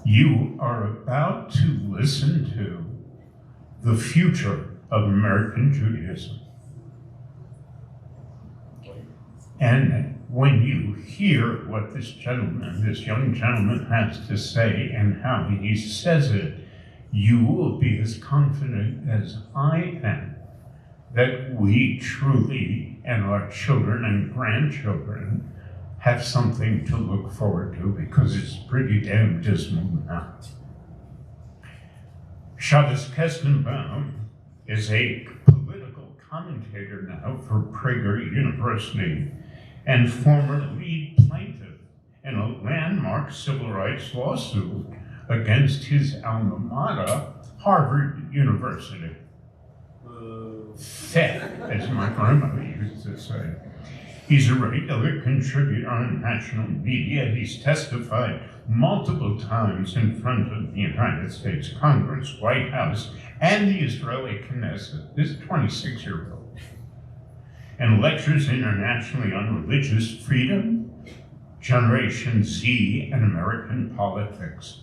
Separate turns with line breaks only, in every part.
You are about to listen to the future of American Judaism. And when you hear what this young gentleman has to say and how he says it, you will be as confident as I am that we truly, and our children and grandchildren, have something to look forward to, because it's pretty damn dismal now. Shabbos Kestenbaum is a political commentator now for Prager University and former lead plaintiff in a landmark civil rights lawsuit against his alma mater, Harvard University. Thick, as my grandmother used to say. He's a regular contributor on national media. He's testified multiple times in front of the United States Congress, White House, and the Israeli Knesset. This 26-year-old. And lectures internationally on religious freedom, Generation Z, and American politics.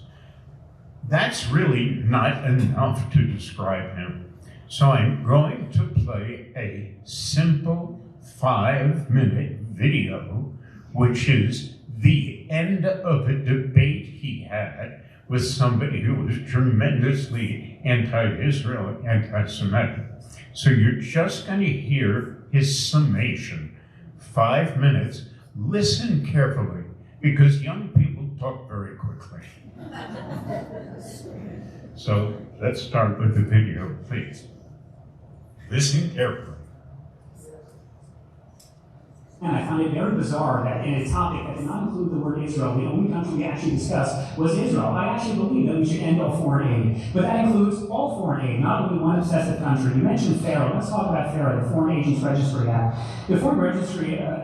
That's really not enough to describe him. So I'm going to play a simple 5-minute video, which is the end of a debate he had with somebody who was tremendously anti-Israel, anti-Semitic. So you're just going to hear his summation, 5 minutes. Listen carefully, because young people talk very quickly. So let's start with the video, please. Listen carefully.
And I find it very bizarre that in a topic that did not include the word Israel, the only country we actually discussed was Israel. I actually believe that we should end all foreign aid. But that includes all foreign aid, not only one obsessive country. You mentioned FARA. Let's talk about FARA, the Foreign Agents Registry Act. The Foreign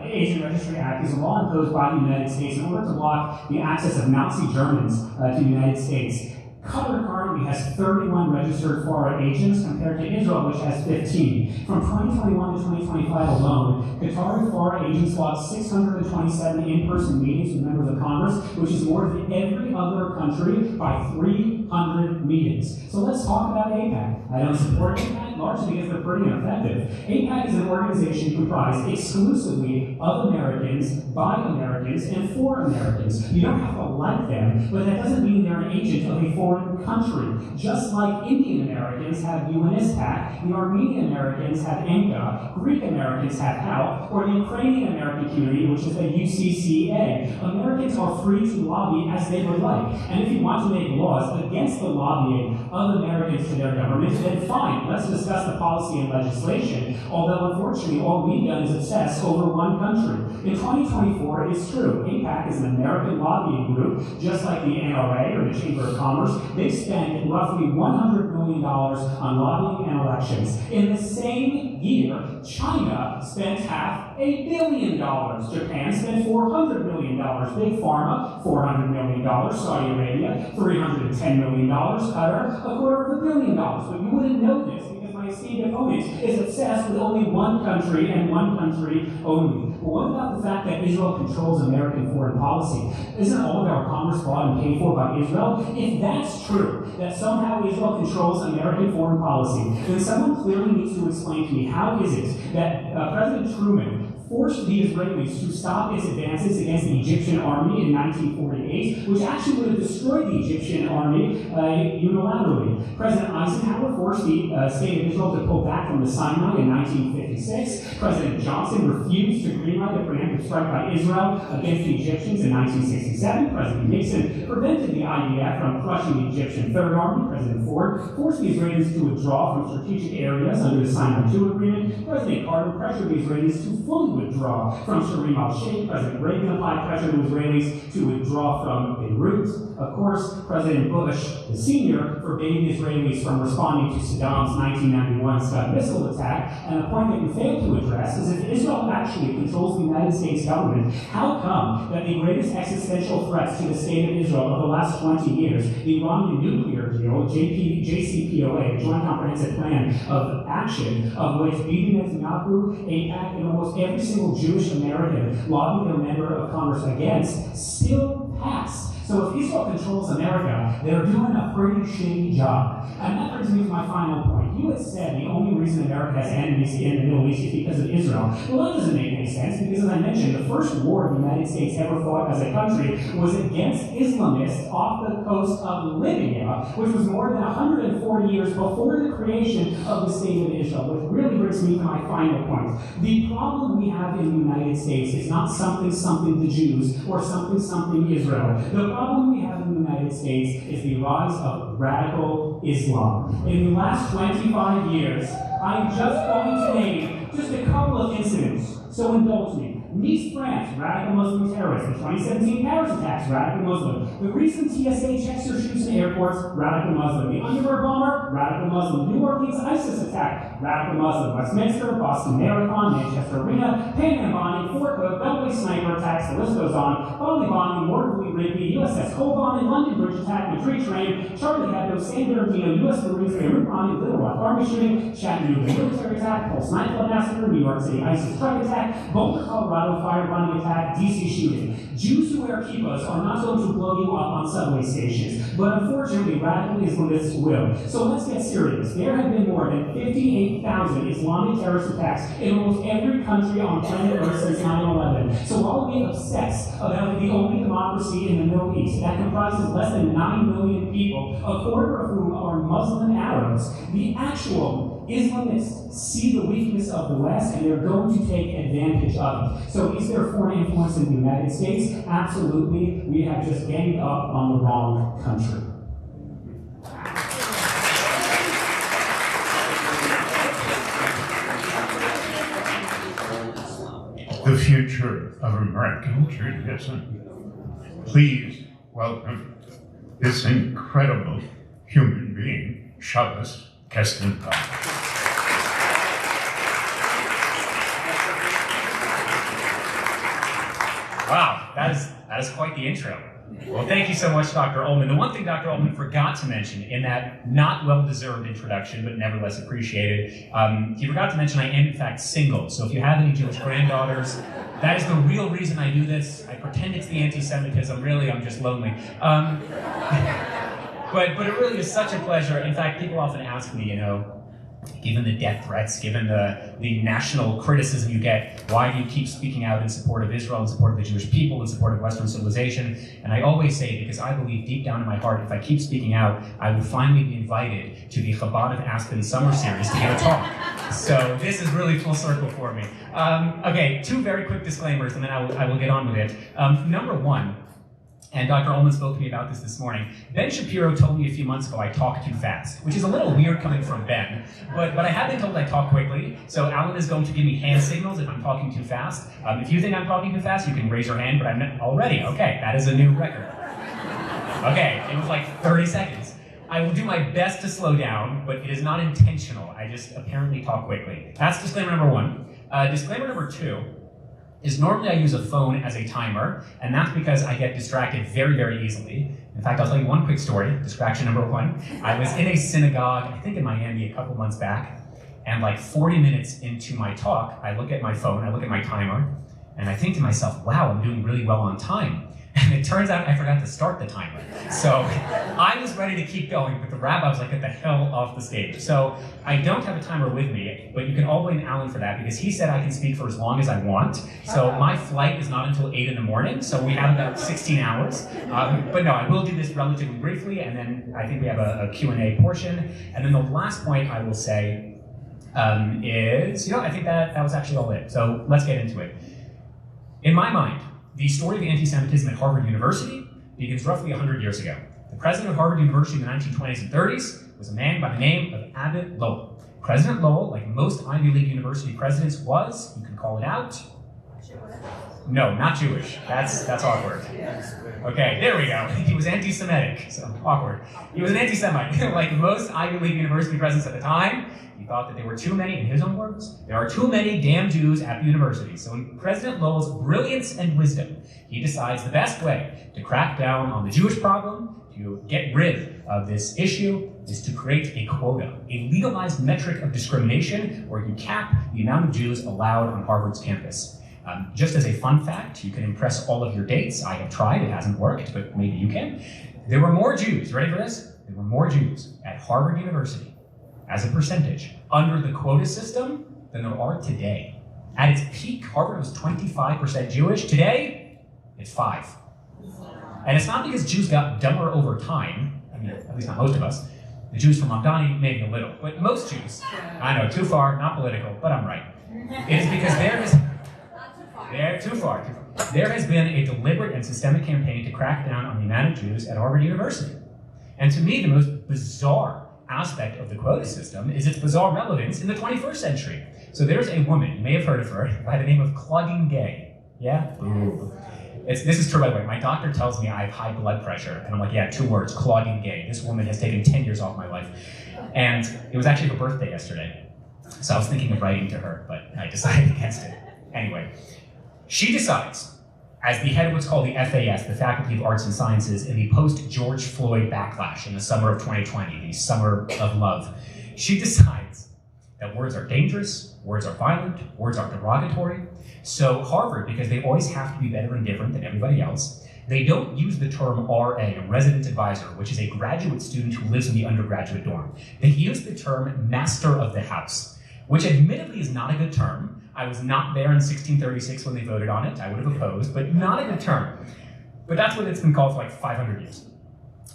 Agent Registry Act is a law imposed by the United States in order to block the access of Nazi Germans to the United States. Qatar currently has 31 registered FARA agents compared to Israel, which has 15. From 2021 to 2025 alone, Qatari FARA agents logged 627 in-person meetings with members of Congress, which is more than every other country by 300 meetings. So let's talk about AIPAC. I don't support AIPAC, largely because they're pretty ineffective. AIPAC is an organization comprised exclusively of Americans, by Americans, and for Americans. You don't have to like them, but that doesn't mean they're an agent of a foreign country. Just like Indian Americans have UNISPAC, the Armenian Americans have ENCA, Greek Americans have HAL, or the Ukrainian American community, which is the UCCA. Americans are free to lobby as they would like. And if you want to make laws against the lobbying of Americans to their government, then fine, let's discuss the policy and legislation. Although, unfortunately, all we've done is obsess over one country. In 2024, it's true, AIPAC is an American lobbying group, just like the NRA or the Chamber of Commerce. They spend roughly $100 million on lobbying and elections. In the same year, China spent $500 million. Japan spent $400 million. Big Pharma, $400 million. Saudi Arabia, $310 million. Qatar, $250 million. But you wouldn't know this because my esteemed opponent is obsessed with only one country and one country only. But what about the fact that Israel controls American foreign policy? Isn't all of our commerce bought and paid for by Israel? If that's true, that somehow Israel controls American foreign policy, then someone clearly needs to explain to me how is it that President Truman forced the Israelis to stop its advances against the Egyptian army in 1948, which actually would have destroyed the Egyptian army unilaterally. President Eisenhower forced the state of Israel to pull back from the Sinai in 1956. President Johnson refused to greenlight a preemptive strike by Israel against the Egyptians in 1967. President Nixon prevented the IDF from crushing the Egyptian Third Army. President Ford forced the Israelis to withdraw from strategic areas under the Sinai II agreement. President Carter pressured the Israelis to fully withdraw from Sharm el-Sheikh. President Reagan applied pressure to Israelis to withdraw from Beirut. Of course, President Bush, the senior, forbade the Israelis from responding to Saddam's 1991 Scud missile attack. And the point that you failed to address is if Israel actually controls the United States government, how come that the greatest existential threats to the state of Israel of the last 20 years, the Iranian nuclear deal, JCPOA, the Joint Comprehensive Plan of Action, of which Bibi Netanyahu, AIPAC, and almost every single Jewish American lobbied their member of Congress against, still passed? So if Israel controls America, they're doing a pretty shady job. And that brings me to my final point. You had said the only reason America has enemies in the Middle East is because of Israel. Well, that doesn't make any sense, because as I mentioned, the first war the United States ever fought as a country was against Islamists off the coast of Libya, which was more than 140 years before the creation of the State of Israel, which really brings me to my final point. The problem we have in the United States is not something the Jews or something Israel. The problem we have in the United States is the rise of radical Islam. In the last 25 years, I'm just going to name just a couple of incidents, so indulge me. Nice, France, radical Muslim terrorists. The 2017 Paris attacks, radical Muslim. The recent TSA checks or shoots in airports, radical Muslim. The Underwear bomber, radical Muslim. New Orleans ISIS attack, radical Muslim. Westminster, Boston Marathon, Manchester Arena, Pan Am bombing, Fort Hood, Beltway sniper attacks, the list goes on. Bali bombing, Waterloo Rigby, USS Cole bombing, London Bridge attack, Madrid train, Charlie Hebdo, San Bernardino, US Marines, Beirut bombing, Little Rock Army shooting, Chattanooga military attack, Pulse nightclub massacre, New York City ISIS truck attack, Boulder, Colorado firebombing attack, DC shooting. Jews who wear kippahs are not going to blow you up on subway stations, but unfortunately radical Islamists will. So let's get serious. There have been more than 58,000 Islamic terrorist attacks in almost every country on planet Earth since 9/11. So while we obsess about the only democracy in the Middle East that comprises less than 9 million people, a quarter of whom are Muslim Arabs, the actual Islamists see the weakness of the West and they're going to take advantage of it. So is there foreign influence in the United States? Absolutely. We have just ganged up on the wrong country.
The future of American Judaism. Please welcome this incredible human being, Shabbos Kestenbaum.
Wow, that is quite the intro. Well, thank you so much, Dr. Ullman. The one thing Dr. Ullman forgot to mention in that not well-deserved introduction, but nevertheless appreciated, he forgot to mention I am in fact single. So if you have any Jewish granddaughters, that is the real reason I do this. I pretend it's the anti-Semitism. Really, I'm just lonely. But it really is such a pleasure. In fact, people often ask me, given the death threats, given the national criticism you get, why do you keep speaking out in support of Israel, in support of the Jewish people, in support of Western civilization? And I always say, because I believe deep down in my heart, if I keep speaking out, I will finally be invited to the Chabad of Aspen summer series to give a talk. So this is really full circle for me. Okay, two very quick disclaimers, and then I will get on with it. Number one, and Dr. Ullman spoke to me about this morning. Ben Shapiro told me a few months ago I talk too fast, which is a little weird coming from Ben, but I have been told I talk quickly, so Alan is going to give me hand signals if I'm talking too fast. If you think I'm talking too fast, you can raise your hand, but I'm not already. Okay, that is a new record. Okay, it was like 30 seconds. I will do my best to slow down, but it is not intentional. I just apparently talk quickly. That's disclaimer number one. Disclaimer number two is normally I use a phone as a timer, and that's because I get distracted very, very easily. In fact, I'll tell you one quick story, distraction number one. I was in a synagogue, I think in Miami a couple months back, and like 40 minutes into my talk, I look at my phone, I look at my timer, and I think to myself, wow, I'm doing really well on time. And it turns out I forgot to start the timer. So I was ready to keep going, but the rabbi was like, get the hell off the stage. So I don't have a timer with me, but you can all blame Alan for that because he said I can speak for as long as I want. So my flight is not until 8 in the morning, so we have about 16 hours. But no, I will do this relatively briefly, and then I think we have a Q&A portion. And then the last point I will say is, I think that was actually all it. So let's get into it. In my mind, the story of anti-Semitism at Harvard University begins roughly 100 years ago. The president of Harvard University in the 1920s and 30s was a man by the name of Abbott Lowell. President Lowell, like most Ivy League university presidents, was, you can call it out, no, not Jewish. That's awkward. Okay, there we go. He was anti-Semitic, so awkward. He was an anti-Semite. Like most Ivy League university presidents at the time, he thought that there were too many, in his own words, there are too many damn Jews at the university. So in President Lowell's brilliance and wisdom, he decides the best way to crack down on the Jewish problem, to get rid of this issue, is to create a quota, a legalized metric of discrimination where you cap the amount of Jews allowed on Harvard's campus. Just as a fun fact, you can impress all of your dates. I have tried, it hasn't worked, but maybe you can. There were more Jews, ready for this? There were more Jews at Harvard University, as a percentage, under the quota system than there are today. At its peak, Harvard was 25% Jewish. Today, it's 5%. And it's not because Jews got dumber over time. I mean, at least not most of us. The Jews from Mamdani, maybe a little, but most Jews. I know, too far, not political, but I'm right. It is because there has been a deliberate and systemic campaign to crack down on the amount of Jews at Harvard University. And to me, the most bizarre aspect of the quota system is its bizarre relevance in the 21st century. So there's a woman, you may have heard of her, by the name of Claudine Gay. Yeah? Ooh. This is true, by the way. My doctor tells me I have high blood pressure, and I'm like, yeah, 2 words, Claudine Gay. This woman has taken 10 years off my life. And it was actually her birthday yesterday. So I was thinking of writing to her, but I decided against it. Anyway, she decides, as the head of what's called the FAS, the Faculty of Arts and Sciences, in the post-George Floyd backlash in the summer of 2020, the summer of love, she decides that words are dangerous, words are violent, words are derogatory. So Harvard, because they always have to be better and different than everybody else, they don't use the term RA, a resident advisor, which is a graduate student who lives in the undergraduate dorm. They use the term master of the house, which admittedly is not a good term. I was not there in 1636 when they voted on it. I would have opposed, but not a good term. But that's what it's been called for like 500 years.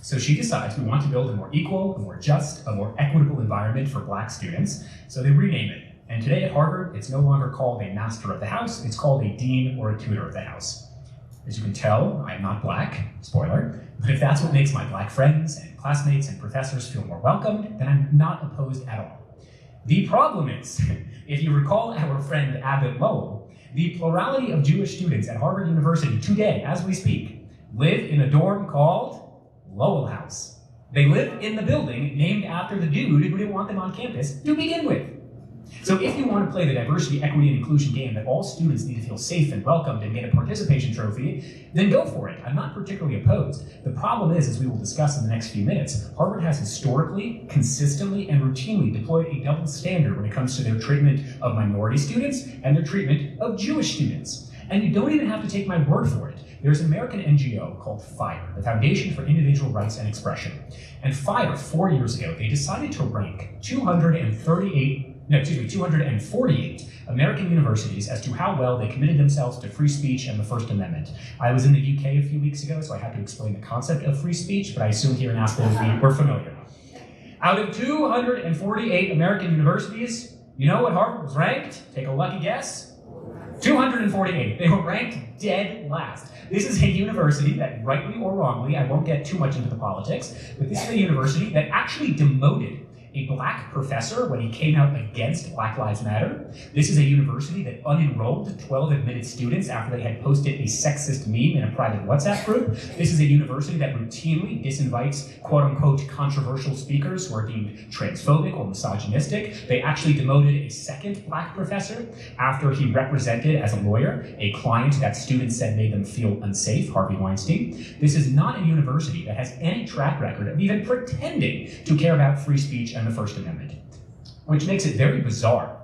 So she decides we want to build a more equal, a more just, a more equitable environment for Black students. So they rename it. And today at Harvard, it's no longer called a master of the house, it's called a dean or a tutor of the house. As you can tell, I am not Black, spoiler, but if that's what makes my Black friends and classmates and professors feel more welcomed, then I'm not opposed at all. The problem is, if you recall our friend Abbott Lowell, the plurality of Jewish students at Harvard University today, as we speak, live in a dorm called Lowell House. They live in the building named after the dude who didn't want them on campus to begin with. So if you want to play the diversity, equity, and inclusion game that all students need to feel safe and welcomed and get a participation trophy, then go for it. I'm not particularly opposed. The problem is, as we will discuss in the next few minutes, Harvard has historically, consistently, and routinely deployed a double standard when it comes to their treatment of minority students and their treatment of Jewish students. And you don't even have to take my word for it. There's an American NGO called FIRE, the Foundation for Individual Rights and Expression. And FIRE, 4 years ago, they decided to rank 248 American universities as to how well they committed themselves to free speech and the First Amendment. I was in the UK a few weeks ago, so I had to explain the concept of free speech, but I assume here in Aspen we're familiar. Out of 248 American universities, you know what Harvard was ranked? Take a lucky guess. 248. They were ranked dead last. This is a university that, rightly or wrongly, I won't get too much into the politics, but this is a university that actually demoted a Black professor when he came out against Black Lives Matter. This is a university that unenrolled 12 admitted students after they had posted a sexist meme in a private WhatsApp group. This is a university that routinely disinvites quote-unquote controversial speakers who are deemed transphobic or misogynistic. They actually demoted a second Black professor after he represented, as a lawyer, a client that students said made them feel unsafe, Harvey Weinstein. This is not a university that has any track record of even pretending to care about free speech and the First Amendment, which makes it very bizarre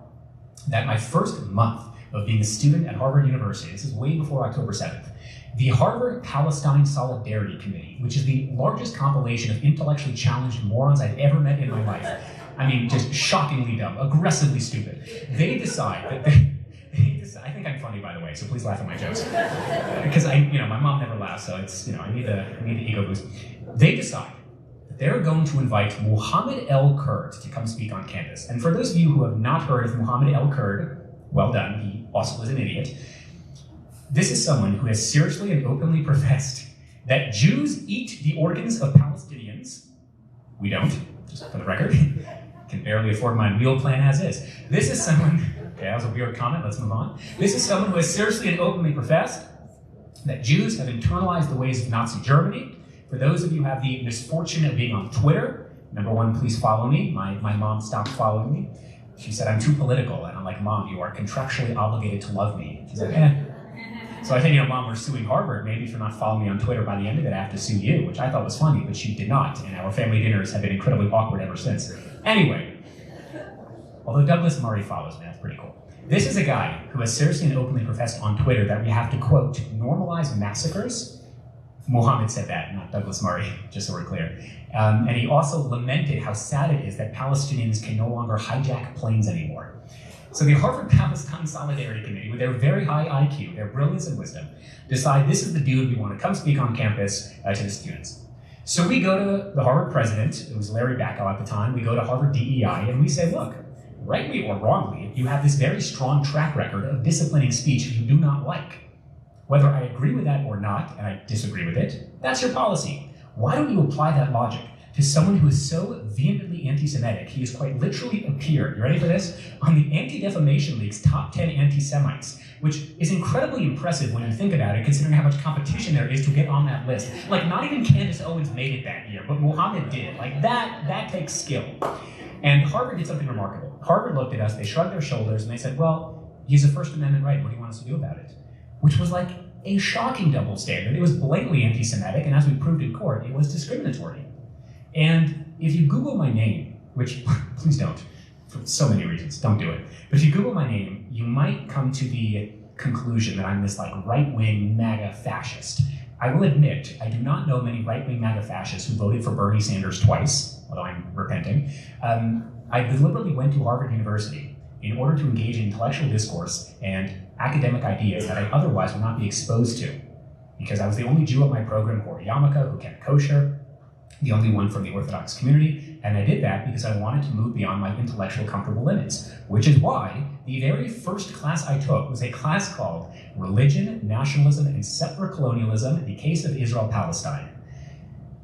that my first month of being a student at Harvard University, this is way before October 7th, the Harvard Palestine Solidarity Committee, which is the largest compilation of intellectually challenged morons I've ever met in my life, I mean, just shockingly dumb, aggressively stupid, they decide that I think I'm funny, by the way, so please laugh at my jokes. Because my mom never laughs, so it's, I need the ego boost. They decide they're going to invite Muhammad El Kurd to come speak on campus. And for those of you who have not heard of Muhammad El Kurd, well done, he also is an idiot. This is someone who has seriously and openly professed that Jews eat the organs of Palestinians. We don't, just for the record. Can barely afford my meal plan as is. This is someone, okay, that was a weird comment, let's move on. This is someone who has seriously and openly professed that Jews have internalized the ways of Nazi Germany. For those of you who have the misfortune of being on Twitter, number one, please follow me. My mom stopped following me. She said, I'm too political. And I'm like, Mom, you are contractually obligated to love me. She's like, eh. So I said, Mom, we're suing Harvard. Maybe if you're not following me on Twitter by the end of it, I have to sue you, which I thought was funny, but she did not. And our family dinners have been incredibly awkward ever since. Anyway, although Douglas Murray follows me, that's pretty cool. This is a guy who has seriously and openly professed on Twitter that we have to, quote, normalize massacres. Muhammad said that, not Douglas Murray, just so we're clear. And he also lamented how sad it is that Palestinians can no longer hijack planes anymore. So the Harvard-Palestine Solidarity Committee, with their very high IQ, their brilliance and wisdom, decide this is the dude we want to come speak on campus to the students. So we go to the Harvard president, it was Larry Bacow at the time, we go to Harvard DEI, and we say, look, rightly or wrongly, you have this very strong track record of disciplining speech you do not like. Whether I agree with that or not, and I disagree with it, that's your policy. Why don't you apply that logic to someone who is so vehemently anti-Semitic, he has quite literally appeared, you ready for this, on the Anti-Defamation League's top 10 anti-Semites, which is incredibly impressive when you think about it, considering how much competition there is to get on that list. Like, not even Candace Owens made it that year, but Muhammad did. Like, that takes skill. And Harvard did something remarkable. Harvard looked at us, they shrugged their shoulders, and they said, well, he's a First Amendment right, what do you want us to do about it? Which was like a shocking double standard. It was blatantly anti-Semitic, and as we proved in court, it was discriminatory. And if you Google my name, which please don't, for so many reasons, don't do it. But if you Google my name, you might come to the conclusion that I'm this like right-wing MAGA fascist. I will admit, I do not know many right-wing MAGA fascists who voted for Bernie Sanders twice, although I'm repenting. I deliberately went to Harvard University in order to engage in intellectual discourse and academic ideas that I otherwise would not be exposed to, because I was the only Jew at my program who wore a yarmulke, who kept kosher, the only one from the Orthodox community, and I did that because I wanted to move beyond my intellectual comfortable limits, which is why the very first class I took was a class called Religion, Nationalism, and Settler Colonialism, the Case of Israel-Palestine.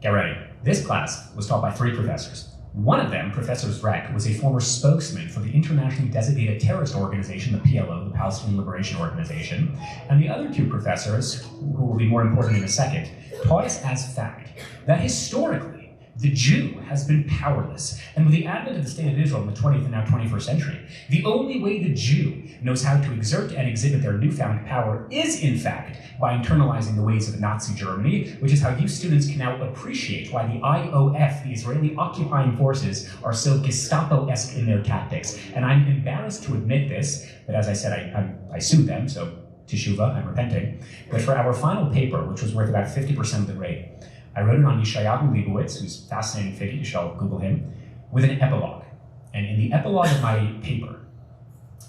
Get ready. This class was taught by 3 professors. One of them, Professor Zrek, was a former spokesman for the internationally designated terrorist organization, the PLO, the Palestinian Liberation Organization, and the other 2 professors, who will be more important in a second, taught us as fact that historically, the Jew has been powerless, and with the advent of the State of Israel in the 20th and now 21st century, the only way the Jew knows how to exert and exhibit their newfound power is, in fact, by internalizing the ways of Nazi Germany, which is how you students can now appreciate why the IOF, the Israeli occupying forces, are so Gestapo-esque in their tactics. And I'm embarrassed to admit this, but as I said, I sued them, so teshuva, I'm repenting. But for our final paper, which was worth about 50% of the grade, I wrote it on Yeshayahu Leibowitz, who's a fascinating figure, you shall Google him, with an epilogue. And in the epilogue of my paper,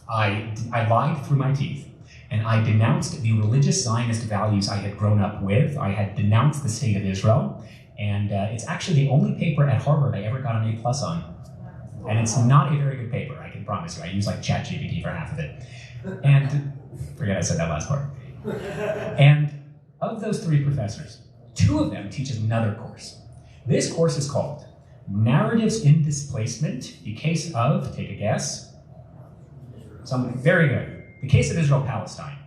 I lied through my teeth, and I denounced the religious Zionist values I had grown up with. I had denounced the State of Israel, and it's actually the only paper at Harvard I ever got an A+ on. And it's not a very good paper, I can promise you. I use like ChatGPT for half of it. And, forget I said that last part. And of those 3 professors, 2 of them teach another course. This course is called Narratives in Displacement, the Case of, take a guess, something very good, the Case of Israel-Palestine.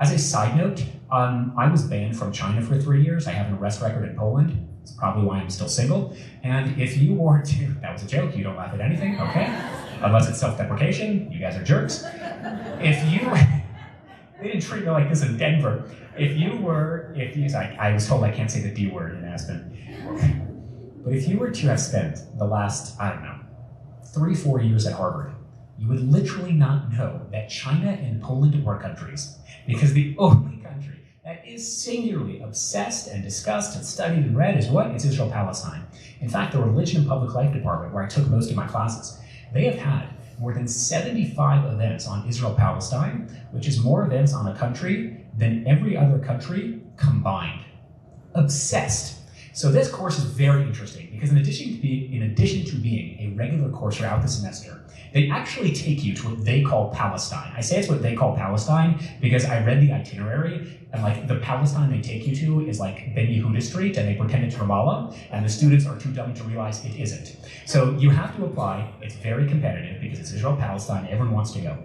As a side note, I was banned from China for 3 years. I have an arrest record in Poland. It's probably why I'm still single. And if you were to, that was a joke, you don't laugh at anything, okay? Unless it's self-deprecation, you guys are jerks. If you, they didn't treat me like this in Denver. I was told I can't say the D word in Aspen. But if you were to have spent the last, 3-4 years at Harvard, you would literally not know that China and Poland were countries, because the only country that is singularly obsessed and discussed and studied and read is what? It's Israel-Palestine. In fact, the Religion and Public Life department, where I took most of my classes, they have had more than 75 events on Israel-Palestine, which is more events on a country than every other country combined. Obsessed. So this course is very interesting because in addition to being a regular course throughout the semester, they actually take you to what they call Palestine. I say it's what they call Palestine because I read the itinerary, and like the Palestine they take you to is like Ben Yehuda Street, and they pretend it's Ramallah, and the students are too dumb to realize it isn't. So you have to apply. It's very competitive because it's Israel-Palestine. Everyone wants to go.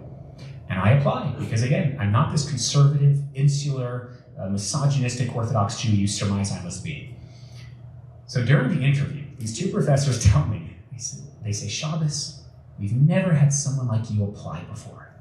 And I apply because, again, I'm not this conservative, insular, misogynistic Orthodox Jew you surmise I must be. So during the interview, these 2 professors tell me, they say, Shabbos, we've never had someone like you apply before.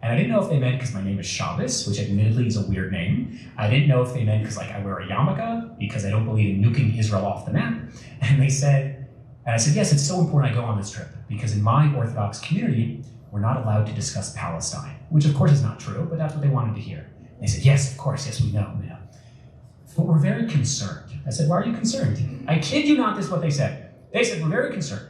And I didn't know if they meant because my name is Shabbos, which admittedly is a weird name. I didn't know if they meant because I wear a yarmulke, because I don't believe in nuking Israel off the map. And I said, yes, it's so important I go on this trip, because in my Orthodox community, we're not allowed to discuss Palestine, which of course is not true, but that's what they wanted to hear. They said, yes, of course, yes, we know. But we're very concerned. I said, why are you concerned? I kid you not, this is what they said. They said, we're very concerned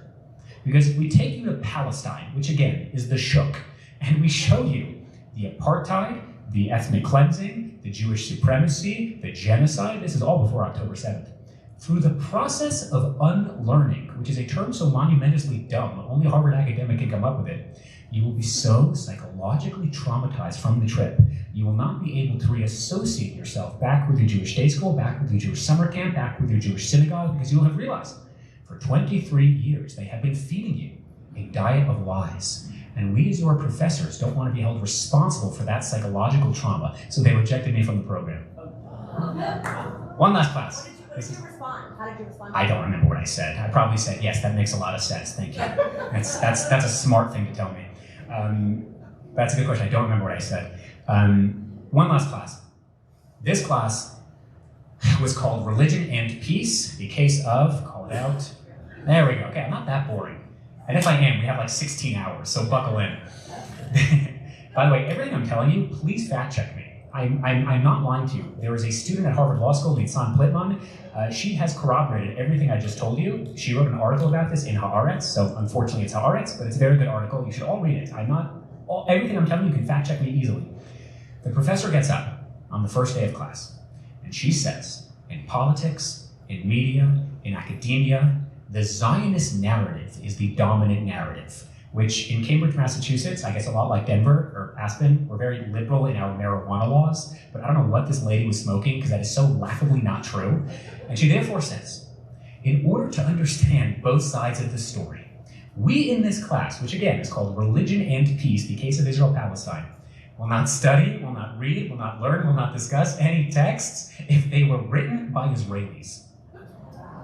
because if we take you to Palestine, which again is the shuk, and we show you the apartheid, the ethnic cleansing, the Jewish supremacy, the genocide, this is all before October 7th. Through the process of unlearning, which is a term so monumentously dumb, only a Harvard academic can come up with it, you will be so psychologically traumatized from the trip, you will not be able to reassociate yourself back with your Jewish day school, back with your Jewish summer camp, back with your Jewish synagogue, because you will have realized for 23 years they have been feeding you a diet of lies. And we as your professors don't want to be held responsible for that psychological trauma, so they rejected me from the program. One last class.
What did you respond? How did you respond?
I don't remember what I said. I probably said, yes, that makes a lot of sense, thank you. That's a smart thing to tell me. That's a good question, I don't remember what I said. One last class. This class was called Religion and Peace, the case of, call it out. There we go, okay, I'm not that boring. And if I am, we have like 16 hours, so buckle in. By the way, everything I'm telling you, please fact check me. I'm not lying to you. There is a student at Harvard Law School, Nitzan Plitman. She has corroborated everything I just told you. She wrote an article about this in Haaretz, so unfortunately it's Haaretz, but it's a very good article. You should all read it. Everything I'm telling you can fact check me easily. The professor gets up on the first day of class, and she says, in politics, in media, in academia, the Zionist narrative is the dominant narrative, which in Cambridge, Massachusetts, I guess a lot like Denver or Aspen, we're very liberal in our marijuana laws, but I don't know what this lady was smoking because that is so laughably not true. And she therefore says, in order to understand both sides of the story, we in this class, which again is called Religion and Peace, the case of Israel-Palestine, will not study, will not read, will not learn, will not discuss any texts if they were written by Israelis.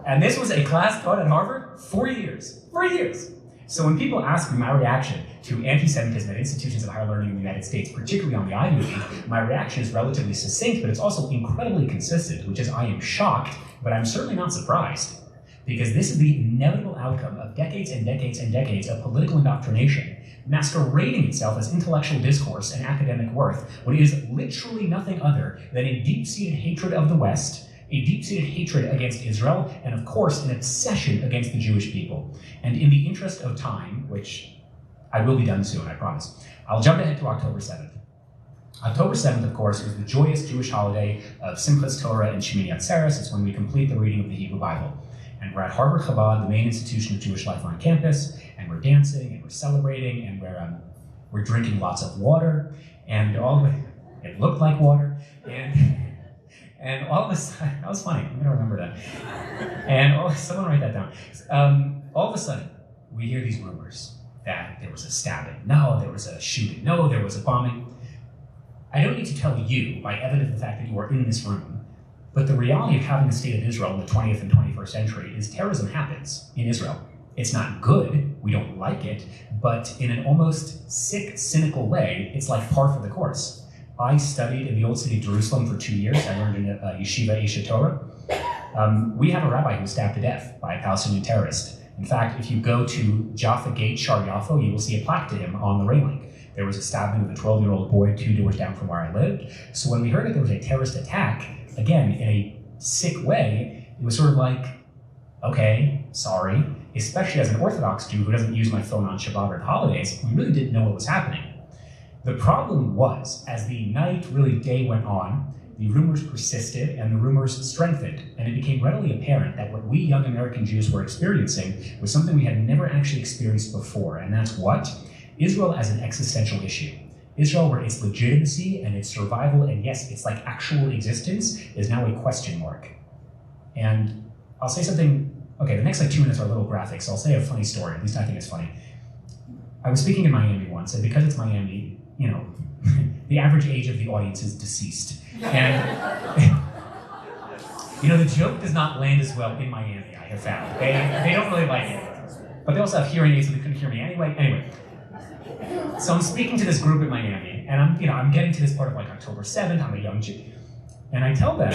And this was a class taught at Harvard 4 years. 4 years. So when people ask me my reaction to anti-Semitism at institutions of higher learning in the United States, particularly on the Ivy League, my reaction is relatively succinct, but it's also incredibly consistent, which is I am shocked, but I'm certainly not surprised. Because this is the inevitable outcome of decades and decades and decades of political indoctrination, masquerading itself as intellectual discourse and academic worth, when it is literally nothing other than a deep-seated hatred of the West, a deep-seated hatred against Israel, and of course, an obsession against the Jewish people. And in the interest of time, which I will be done soon, I promise, I'll jump ahead to October 7th. October 7th, of course, is the joyous Jewish holiday of Simchas Torah and Shemini Atzeres. It's when we complete the reading of the Hebrew Bible. And we're at Harvard Chabad, the main institution of Jewish life on campus, and we're dancing, and we're celebrating, and we're drinking lots of water, and it looked like water, and all of a sudden, that was funny, I'm gonna remember that. And someone write that down. All of a sudden, we hear these rumors that there was a stabbing, no, there was a shooting, no, there was a bombing. I don't need to tell you, by evidence of the fact that you are in this room, but the reality of having the state of Israel in the 20th and 21st century is terrorism happens in Israel. It's not good, we don't like it, but in an almost sick, cynical way, it's like par for the course. I studied in the old city of Jerusalem for 2 years. I learned in Yeshiva Eshet Torah. We have a rabbi who was stabbed to death by a Palestinian terrorist. In fact, if you go to Jaffa Gate, Shar Yafo, you will see a plaque to him on the railing. There was a stabbing of a 12-year-old boy 2 doors down from where I lived. So when we heard that there was a terrorist attack, again, in a sick way, it was sort of like, okay, sorry, especially as an Orthodox Jew who doesn't use my phone on Shabbat or holidays, we really didn't know what was happening. The problem was, as the night, really day went on, the rumors persisted and the rumors strengthened, and it became readily apparent that what we young American Jews were experiencing was something we had never actually experienced before, and that's what? Israel as an existential issue. Israel where its legitimacy and its survival, and yes, its like actual existence, is now a question mark. And I'll say something, okay, the next like 2 minutes are a little graphic, so I'll say a funny story, at least I think it's funny. I was speaking in Miami once, and because it's Miami, you know, the average age of the audience is deceased. And, you know, the joke does not land as well in Miami, I have found. They don't really like it. But they also have hearing aids, so they couldn't hear me anyway. So I'm speaking to this group in Miami, and I'm getting to this part of like October 7th, I'm a young Jew. And I tell them,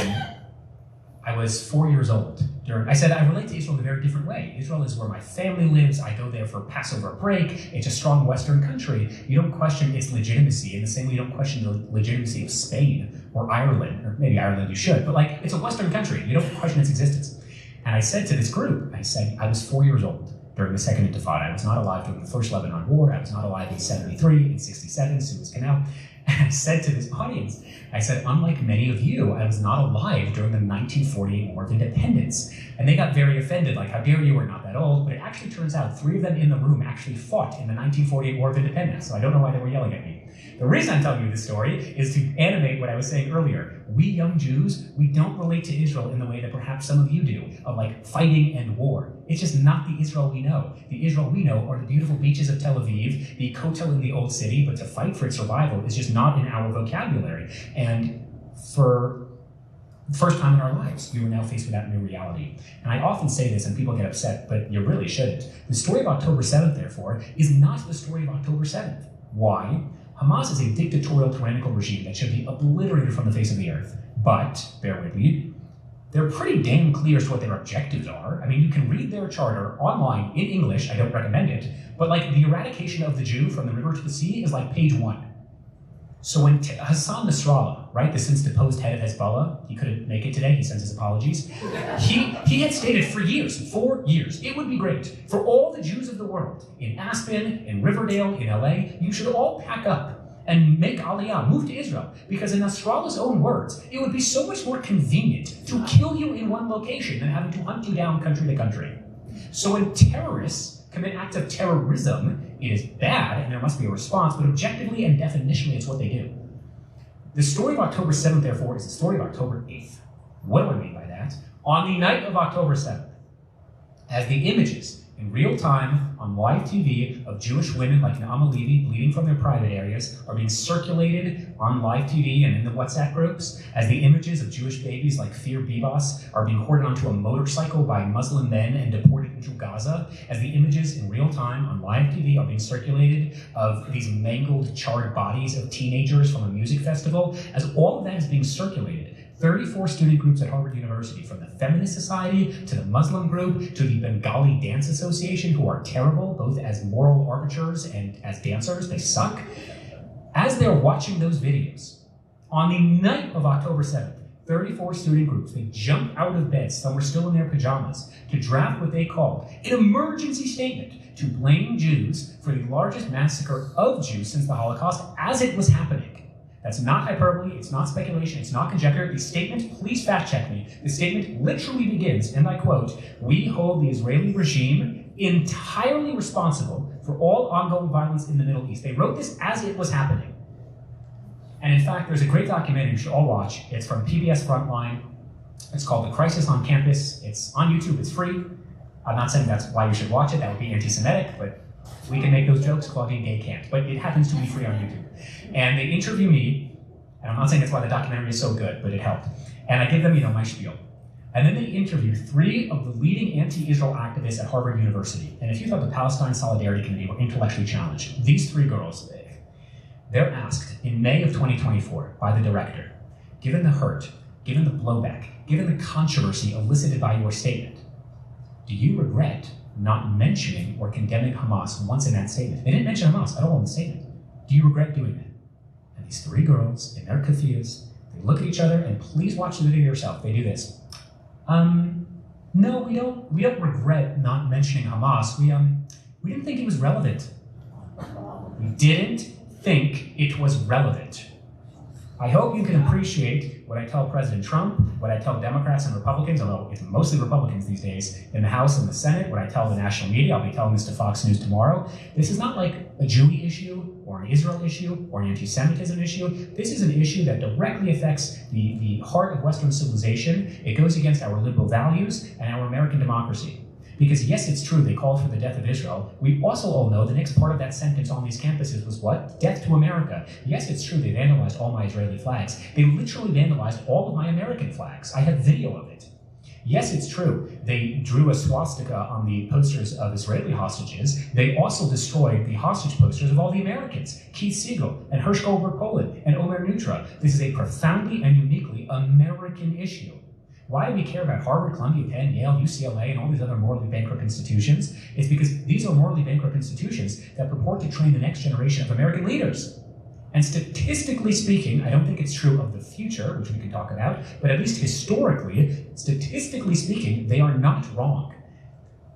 I was 4 years old. I said, I relate to Israel in a very different way. Israel is where my family lives. I go there for Passover break. It's a strong Western country. You don't question its legitimacy in the same way you don't question the legitimacy of Spain or Ireland, or maybe Ireland you should, but like, it's a Western country. You don't question its existence. And I said to this group, I said, I was 4 years old during the Second Intifada. I was not alive during the First Lebanon War. I was not alive in 73, in 67, Suez Canal. And I said to this audience, I said, unlike many of you, I was not alive during the 1948 War of Independence. And they got very offended, like, how dare you, we're not that old. But it actually turns out 3 of them in the room actually fought in the 1948 War of Independence. So I don't know why they were yelling at me. The reason I'm telling you this story is to animate what I was saying earlier. We young Jews, we don't relate to Israel in the way that perhaps some of you do, of like fighting and war. It's just not the Israel we know. The Israel we know are the beautiful beaches of Tel Aviv, the Kotel in the Old City, but to fight for its survival is just not in our vocabulary. And for the first time in our lives, we were now faced with that new reality. And I often say this and people get upset, but you really shouldn't. The story of October 7th, therefore, is not the story of October 7th. Why? Hamas is a dictatorial, tyrannical regime that should be obliterated from the face of the earth. But, bear with me, they're pretty damn clear as to what their objectives are. I mean, you can read their charter online in English, I don't recommend it, but like the eradication of the Jew from the river to the sea is like page 1. So when Hassan Nasrallah, right, the since deposed head of Hezbollah, he couldn't make it today, he sends his apologies, he had stated for years, 4 years, it would be great for all the Jews of the world, in Aspen, in Riverdale, in LA, you should all pack up and make Aliyah, move to Israel, because in Nasrallah's own words, it would be so much more convenient to kill you in one location than having to hunt you down country to country. So when terrorists commit acts of terrorism, it is bad, and there must be a response, but objectively and definitionally, it's what they do. The story of October 7th, therefore, is the story of October 8th. What do I mean by that? On the night of October 7th, as the images in real time on live TV of Jewish women like Naama Levy bleeding from their private areas are being circulated on live TV and in the WhatsApp groups, as the images of Jewish babies like Fear Bibas are being hoarded onto a motorcycle by Muslim men and deported into Gaza, as the images in real time on live TV are being circulated of these mangled, charred bodies of teenagers from a music festival, as all of that is being circulated, 34 student groups at Harvard University, from the Feminist Society to the Muslim group to the Bengali Dance Association, who are terrible, both as moral arbiters and as dancers, they suck. As they're watching those videos, on the night of October 7th, 34 student groups, they jump out of bed, some were still in their pajamas, to draft what they called an emergency statement to blame Jews for the largest massacre of Jews since the Holocaust as it was happening. That's not hyperbole, it's not speculation, it's not conjecture. The statement, please fact check me, the statement literally begins, and I quote, "We hold the Israeli regime entirely responsible for all ongoing violence in the Middle East." They wrote this as it was happening. And in fact, there's a great documentary you should all watch. It's from PBS Frontline. It's called The Crisis on Campus. It's on YouTube, it's free. I'm not saying that's why you should watch it, that would be anti-Semitic, but we can make those jokes, Claudine Gay can't. But it happens to be free on YouTube. And they interview me, and I'm not saying that's why the documentary is so good, but it helped. And I give them, my spiel. And then they interview 3 of the leading anti-Israel activists at Harvard University. And if you thought the Palestine Solidarity Committee were intellectually challenged, these 3 girls, they're asked in May of 2024 by the director, given the hurt, given the blowback, given the controversy elicited by your statement, do you regret not mentioning or condemning Hamas once in that statement? They didn't mention Hamas at all in the statement. Do you regret doing that? And these 3 girls in their keffiyehs, they look at each other, and please watch the video yourself. They do this. No, we don't regret not mentioning Hamas. We didn't think it was relevant. We didn't think it was relevant. I hope you can appreciate what I tell President Trump, what I tell Democrats and Republicans, although it's mostly Republicans these days, in the House and the Senate, what I tell the national media. I'll be telling this to Fox News tomorrow. This is not like a Jewy issue or an Israel issue or an anti-Semitism issue. This is an issue that directly affects the heart of Western civilization. It goes against our liberal values and our American democracy. Because yes, it's true, they called for the death of Israel. We also all know the next part of that sentence on these campuses was what? Death to America. Yes, it's true, they vandalized all my Israeli flags. They literally vandalized all of my American flags. I have video of it. Yes, it's true, they drew a swastika on the posters of Israeli hostages. They also destroyed the hostage posters of all the Americans, Keith Siegel and Hershel Goldberg Poland and Omer Nutra. This is a profoundly and uniquely American issue. Why do we care about Harvard, Columbia, Penn, Yale, UCLA, and all these other morally bankrupt institutions? It's because these are morally bankrupt institutions that purport to train the next generation of American leaders. And statistically speaking, I don't think it's true of the future, which we can talk about, but at least historically, statistically speaking, they are not wrong.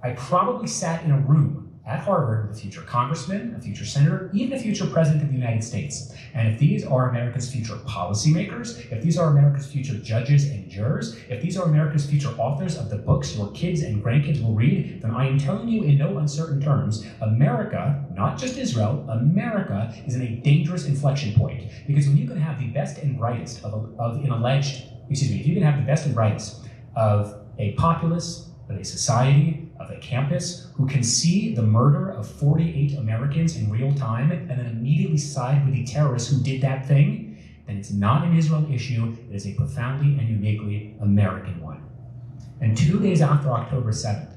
I probably sat in a room at Harvard with a future congressman, a future senator, even a future president of the United States. And if these are America's future policymakers, if these are America's future judges and jurors, if these are America's future authors of the books your kids and grandkids will read, then I am telling you in no uncertain terms, America, not just Israel, America is in a dangerous inflection point. Because when you can have the best and brightest if you can have the best and brightest of a populace, of a society, of a campus, who can see the murder of 48 Americans in real time and then immediately side with the terrorists who did that thing, then it's not an Israel issue, it is a profoundly and uniquely American one. And 2 days after October 7th,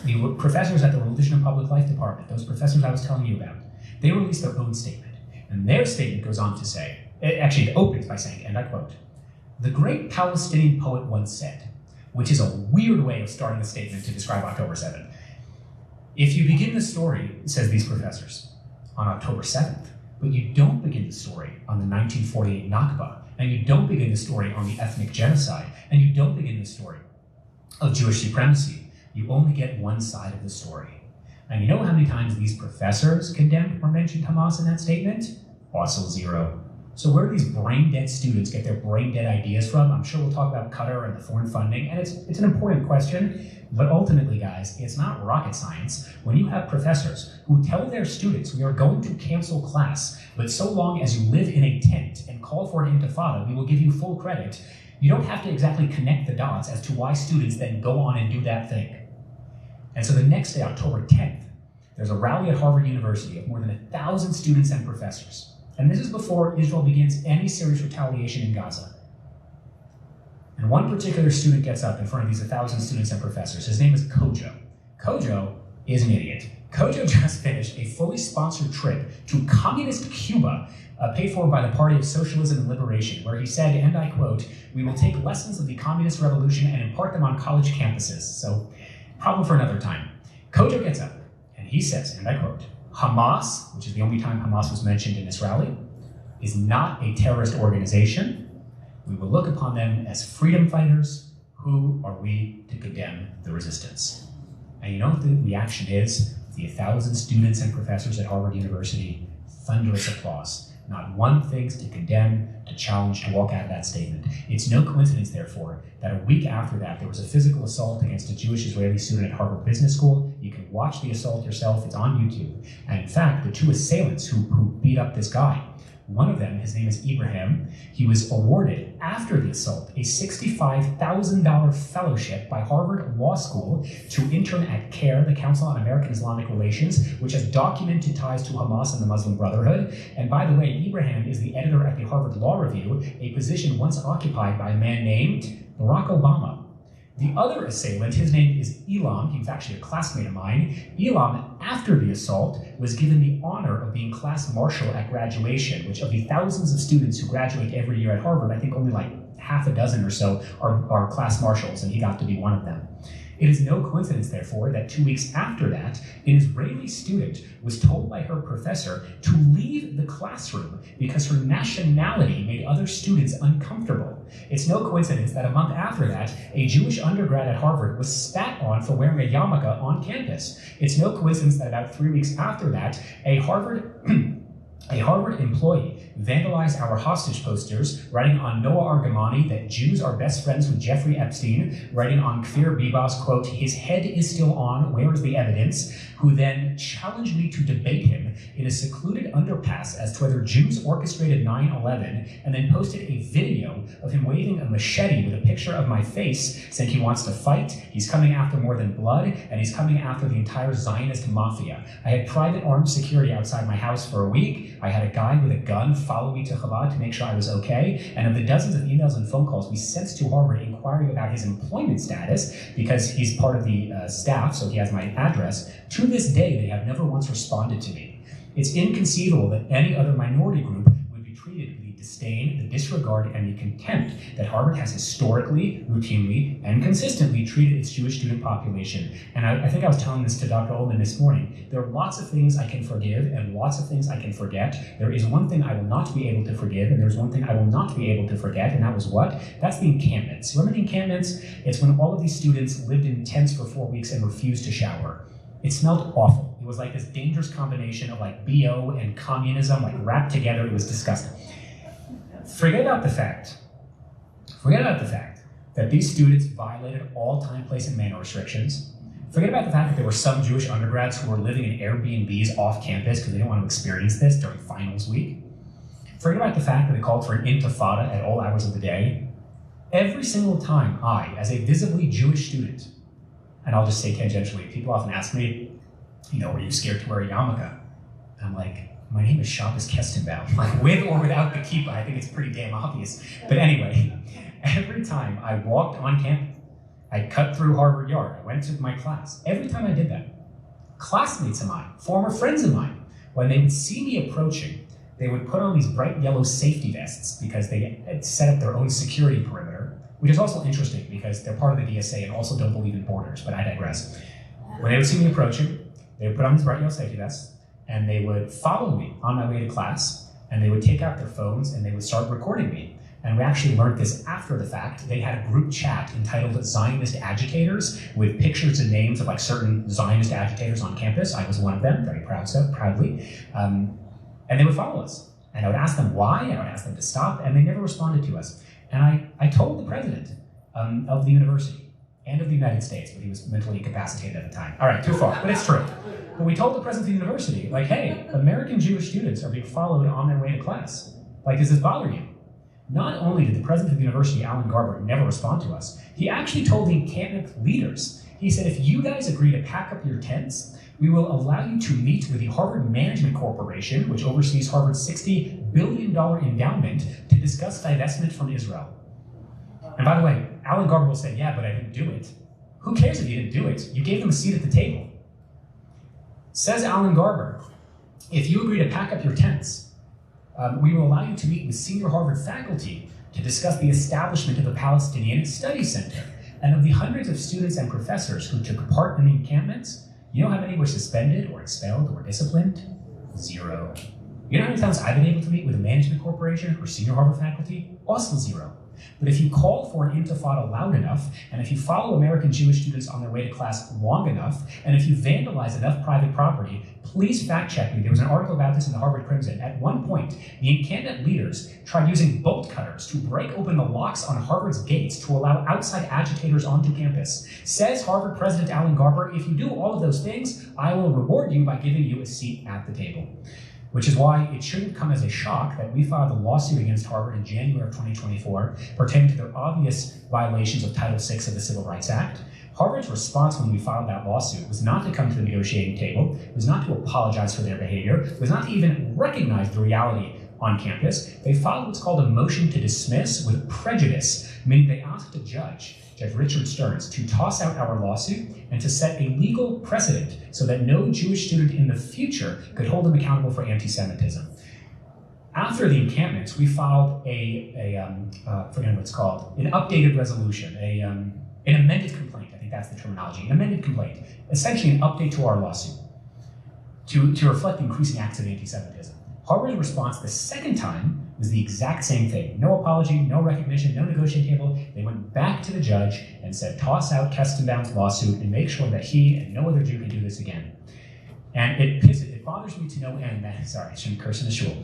the professors at the Religion and Public Life Department, those professors I was telling you about, they released their own statement. And their statement goes on to say, it opens by saying, and I quote, "The great Palestinian poet once said," which is a weird way of starting a statement to describe October 7th. "If you begin the story," says these professors, "on October 7th, but you don't begin the story on the 1948 Nakba, and you don't begin the story on the ethnic genocide, and you don't begin the story of Jewish supremacy, you only get one side of the story." And you know how many times these professors condemned or mentioned Hamas in that statement? Also 0. So where do these brain-dead students get their brain-dead ideas from? I'm sure we'll talk about Qatar and the foreign funding, and it's an important question, but ultimately, guys, it's not rocket science. When you have professors who tell their students, we are going to cancel class, but so long as you live in a tent and call for an intifada, we will give you full credit, you don't have to exactly connect the dots as to why students then go on and do that thing. And so the next day, October 10th, there's a rally at Harvard University of more than 1,000 students and professors. And this is before Israel begins any serious retaliation in Gaza. And one particular student gets up in front of these 1,000 students and professors. His name is Kojo. Kojo is an idiot. Kojo just finished a fully sponsored trip to communist Cuba, paid for by the Party of Socialism and Liberation, where he said, and I quote, "We will take lessons of the communist revolution and impart them on college campuses." So, problem for another time. Kojo gets up and he says, and I quote, "Hamas," which is the only time Hamas was mentioned in this rally, "is not a terrorist organization. We will look upon them as freedom fighters. Who are we to condemn the resistance?" And you know what the reaction is? The 1,000 students and professors at Harvard University, thunderous applause. Not one thinks to condemn, to challenge, to walk out of that statement. It's no coincidence, therefore, that a week after that, there was a physical assault against a Jewish Israeli student at Harvard Business School. You can watch the assault yourself, it's on YouTube. And in fact, the 2 assailants who beat up this guy, one of them, his name is Ibrahim, he was awarded, after the assault, a $65,000 fellowship by Harvard Law School to intern at CARE, the Council on American Islamic Relations, which has documented ties to Hamas and the Muslim Brotherhood. And by the way, Ibrahim is the editor at the Harvard Law Review, a position once occupied by a man named Barack Obama. The other assailant, his name is Elam, he was actually a classmate of mine. Elam, after the assault, was given the honor of being class marshal at graduation, which of the thousands of students who graduate every year at Harvard, I think only like half a dozen or so are class marshals, and he got to be one of them. It is no coincidence, therefore, that 2 weeks after that, an Israeli student was told by her professor to leave the classroom because her nationality made other students uncomfortable. It's no coincidence that a month after that, a Jewish undergrad at Harvard was spat on for wearing a yarmulke on campus. It's no coincidence that about 3 weeks after that, a Harvard employee vandalized our hostage posters, writing on Noah Argamani that Jews are best friends with Jeffrey Epstein, writing on Kfir Bibas, quote, "His head is still on, where is the evidence?" who then challenged me to debate him in a secluded underpass as to whether Jews orchestrated 9/11, and then posted a video of him waving a machete with a picture of my face, saying he wants to fight, he's coming after more than blood, and he's coming after the entire Zionist mafia. I had private armed security outside my house for a week. I had a guy with a gun follow me to Chabad to make sure I was okay, and of the dozens of emails and phone calls we sent to Harvard inquiring about his employment status, because he's part of the staff, so he has my address, to this day they have never once responded to me. It's inconceivable that any other minority group would be treated with the disdain, the disregard, and the contempt that Harvard has historically, routinely, and consistently treated its Jewish student population. And I think I was telling this to Dr. Ullman this morning. There are lots of things I can forgive and lots of things I can forget. There is one thing I will not be able to forgive, and there's one thing I will not be able to forget, and that was what? That's the encampments. Remember the encampments? It's when all of these students lived in tents for 4 weeks and refused to shower. It smelled awful. It was like this dangerous combination of like BO and communism, like wrapped together. It was disgusting. Forget about the fact that these students violated all time, place, and manner restrictions. Forget about the fact that there were some Jewish undergrads who were living in Airbnbs off campus because they didn't want to experience this during finals week. Forget about the fact that they called for an intifada at all hours of the day. Every single time I, as a visibly Jewish student, and I'll just say tangentially, people often ask me, were you scared to wear a yarmulke? And I'm like, my name is Shabbos Kestenbaum. Like, with or without the kippah, I think it's pretty damn obvious. But anyway, every time I walked on campus, I cut through Harvard Yard, I went to my class. Every time I did that, classmates of mine, former friends of mine, when they would see me approaching, they would put on these bright yellow safety vests because they had set up their own security perimeter, which is also interesting because they're part of the DSA and also don't believe in borders, but I digress. When they would see me approaching, they would put on these bright yellow safety vests, and they would follow me on my way to class, and they would take out their phones and they would start recording me. And we actually learned this after the fact. They had a group chat entitled Zionist Agitators with pictures and names of like certain Zionist agitators on campus. I was one of them, very proudly. And they would follow us. And I would ask them why, I would ask them to stop, and they never responded to us. And I told the president of the university and of the United States, but he was mentally incapacitated at the time. All right, too far, but it's true. But we told the president of the university, like, hey, American Jewish students are being followed on their way to class. Like, does this bother you? Not only did the president of the university, Alan Garber, never respond to us, he actually told the encampment leaders, he said, if you guys agree to pack up your tents, we will allow you to meet with the Harvard Management Corporation, which oversees Harvard's $60 billion endowment, to discuss divestment from Israel. And by the way, Alan Garber will say, yeah, but I didn't do it. Who cares if you didn't do it? You gave them a seat at the table. Says Alan Garber, if you agree to pack up your tents, we will allow you to meet with senior Harvard faculty to discuss the establishment of the Palestinian Studies Center. And of the hundreds of students and professors who took part in the encampments, you know how many were suspended or expelled or disciplined? 0. You know how many times I've been able to meet with a management corporation or senior Harvard faculty? Also 0. But if you call for an intifada loud enough, and if you follow American Jewish students on their way to class long enough, and if you vandalize enough private property, please fact check me. There was an article about this in the Harvard Crimson. At one point, the encampment leaders tried using bolt cutters to break open the locks on Harvard's gates to allow outside agitators onto campus. Says Harvard President Alan Garber, if you do all of those things, I will reward you by giving you a seat at the table. Which is why it shouldn't come as a shock that we filed a lawsuit against Harvard in January of 2024 pertaining to their obvious violations of Title VI of the Civil Rights Act. Harvard's response when we filed that lawsuit was not to come to the negotiating table, was not to apologize for their behavior, was not to even recognize the reality on campus. They filed what's called a motion to dismiss with prejudice, meaning they asked a Judge Richard Stearns, to toss out our lawsuit and to set a legal precedent so that no Jewish student in the future could hold them accountable for anti-Semitism. After the encampments, we filed forget what it's called, an updated resolution, an amended complaint, I think that's the terminology, an amended complaint, essentially an update to our lawsuit to reflect the increasing acts of anti-Semitism. Harvard's response the second time was the exact same thing. No apology, no recognition, no negotiating table. They went back to the judge and said, toss out Kestenbaum's lawsuit and make sure that he and no other Jew can do this again. And it bothers me to no end that, sorry, I shouldn't curse in the shul.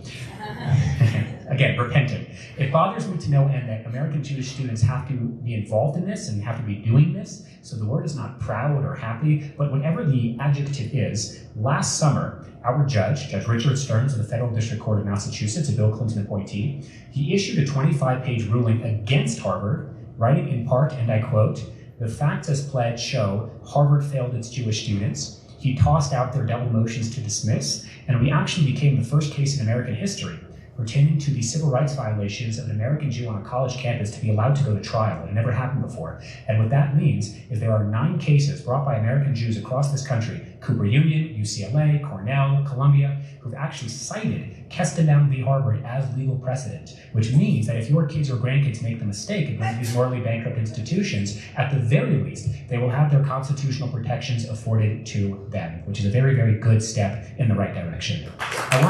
Again, repenting. It bothers me to no end that American Jewish students have to be involved in this and have to be doing this. So the word is not proud or happy, but whatever the adjective is, last summer, our Judge Richard Stearns of the Federal District Court of Massachusetts, a Bill Clinton appointee, he issued a 25-page ruling against Harvard, writing in part, and I quote, "The facts as pled show Harvard failed its Jewish students. He tossed out their double motions to dismiss, and we actually became the first case in American history pertaining to the civil rights violations of an American Jew on a college campus to be allowed to go to trial. It never happened before. And what that means is there are 9 cases brought by American Jews across this country, Cooper Union, UCLA, Cornell, Columbia, who've actually cited Kestenbaum v. Harvard as legal precedent, which means that if your kids or grandkids make the mistake of going to these morally bankrupt institutions, at the very least, they will have their constitutional protections afforded to them, which is a very, very good step in the right direction. I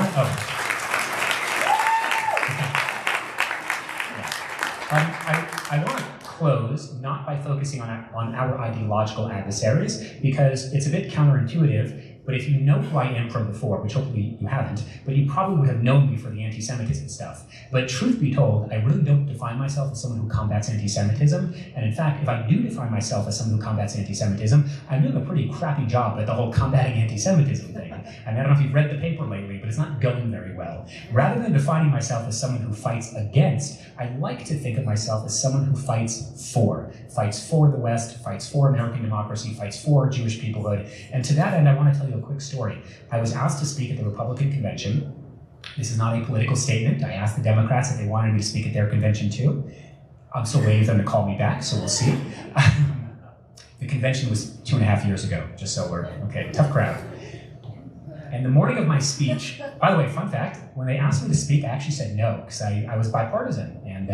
want to close not by focusing on our ideological adversaries, because it's a bit counterintuitive, but if you know who I am from before, which hopefully you haven't, but you probably would have known me for the anti-Semitism stuff. But truth be told, I really don't define myself as someone who combats anti-Semitism, and in fact, if I do define myself as someone who combats anti-Semitism, I'm doing a pretty crappy job at the whole combating anti-Semitism thing. And I don't know if you've read the paper lately, but it's not going very well. Rather than defining myself as someone who fights against, I like to think of myself as someone who fights for the West, fights for American democracy, fights for Jewish peoplehood. And to that end, I want to tell you a quick story. I was asked to speak at the Republican convention. This is not a political statement. I asked the Democrats if they wanted me to speak at their convention too. I'm still waiting for them to call me back, so we'll see. The convention was 2.5 years ago, just so we're, okay, tough crowd. And the morning of my speech, by the way, fun fact, when they asked me to speak, I actually said no, because I was bipartisan, and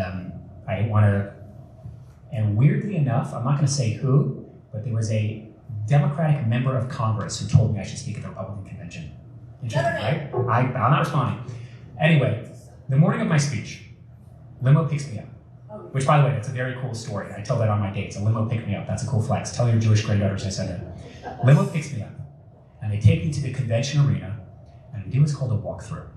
I didn't want to, and weirdly enough, I'm not going to say who, but there was a Democratic member of Congress who told me I should speak at the Republican convention. Interesting, right? I'm not responding. Anyway, the morning of my speech, limo picks me up, which, by the way, that's a very cool story. I tell that on my dates. A limo picked me up. That's a cool flex. Tell your Jewish granddaughters I said it. Limo picks me up. And they take me to the convention arena, and we do what's called a walkthrough.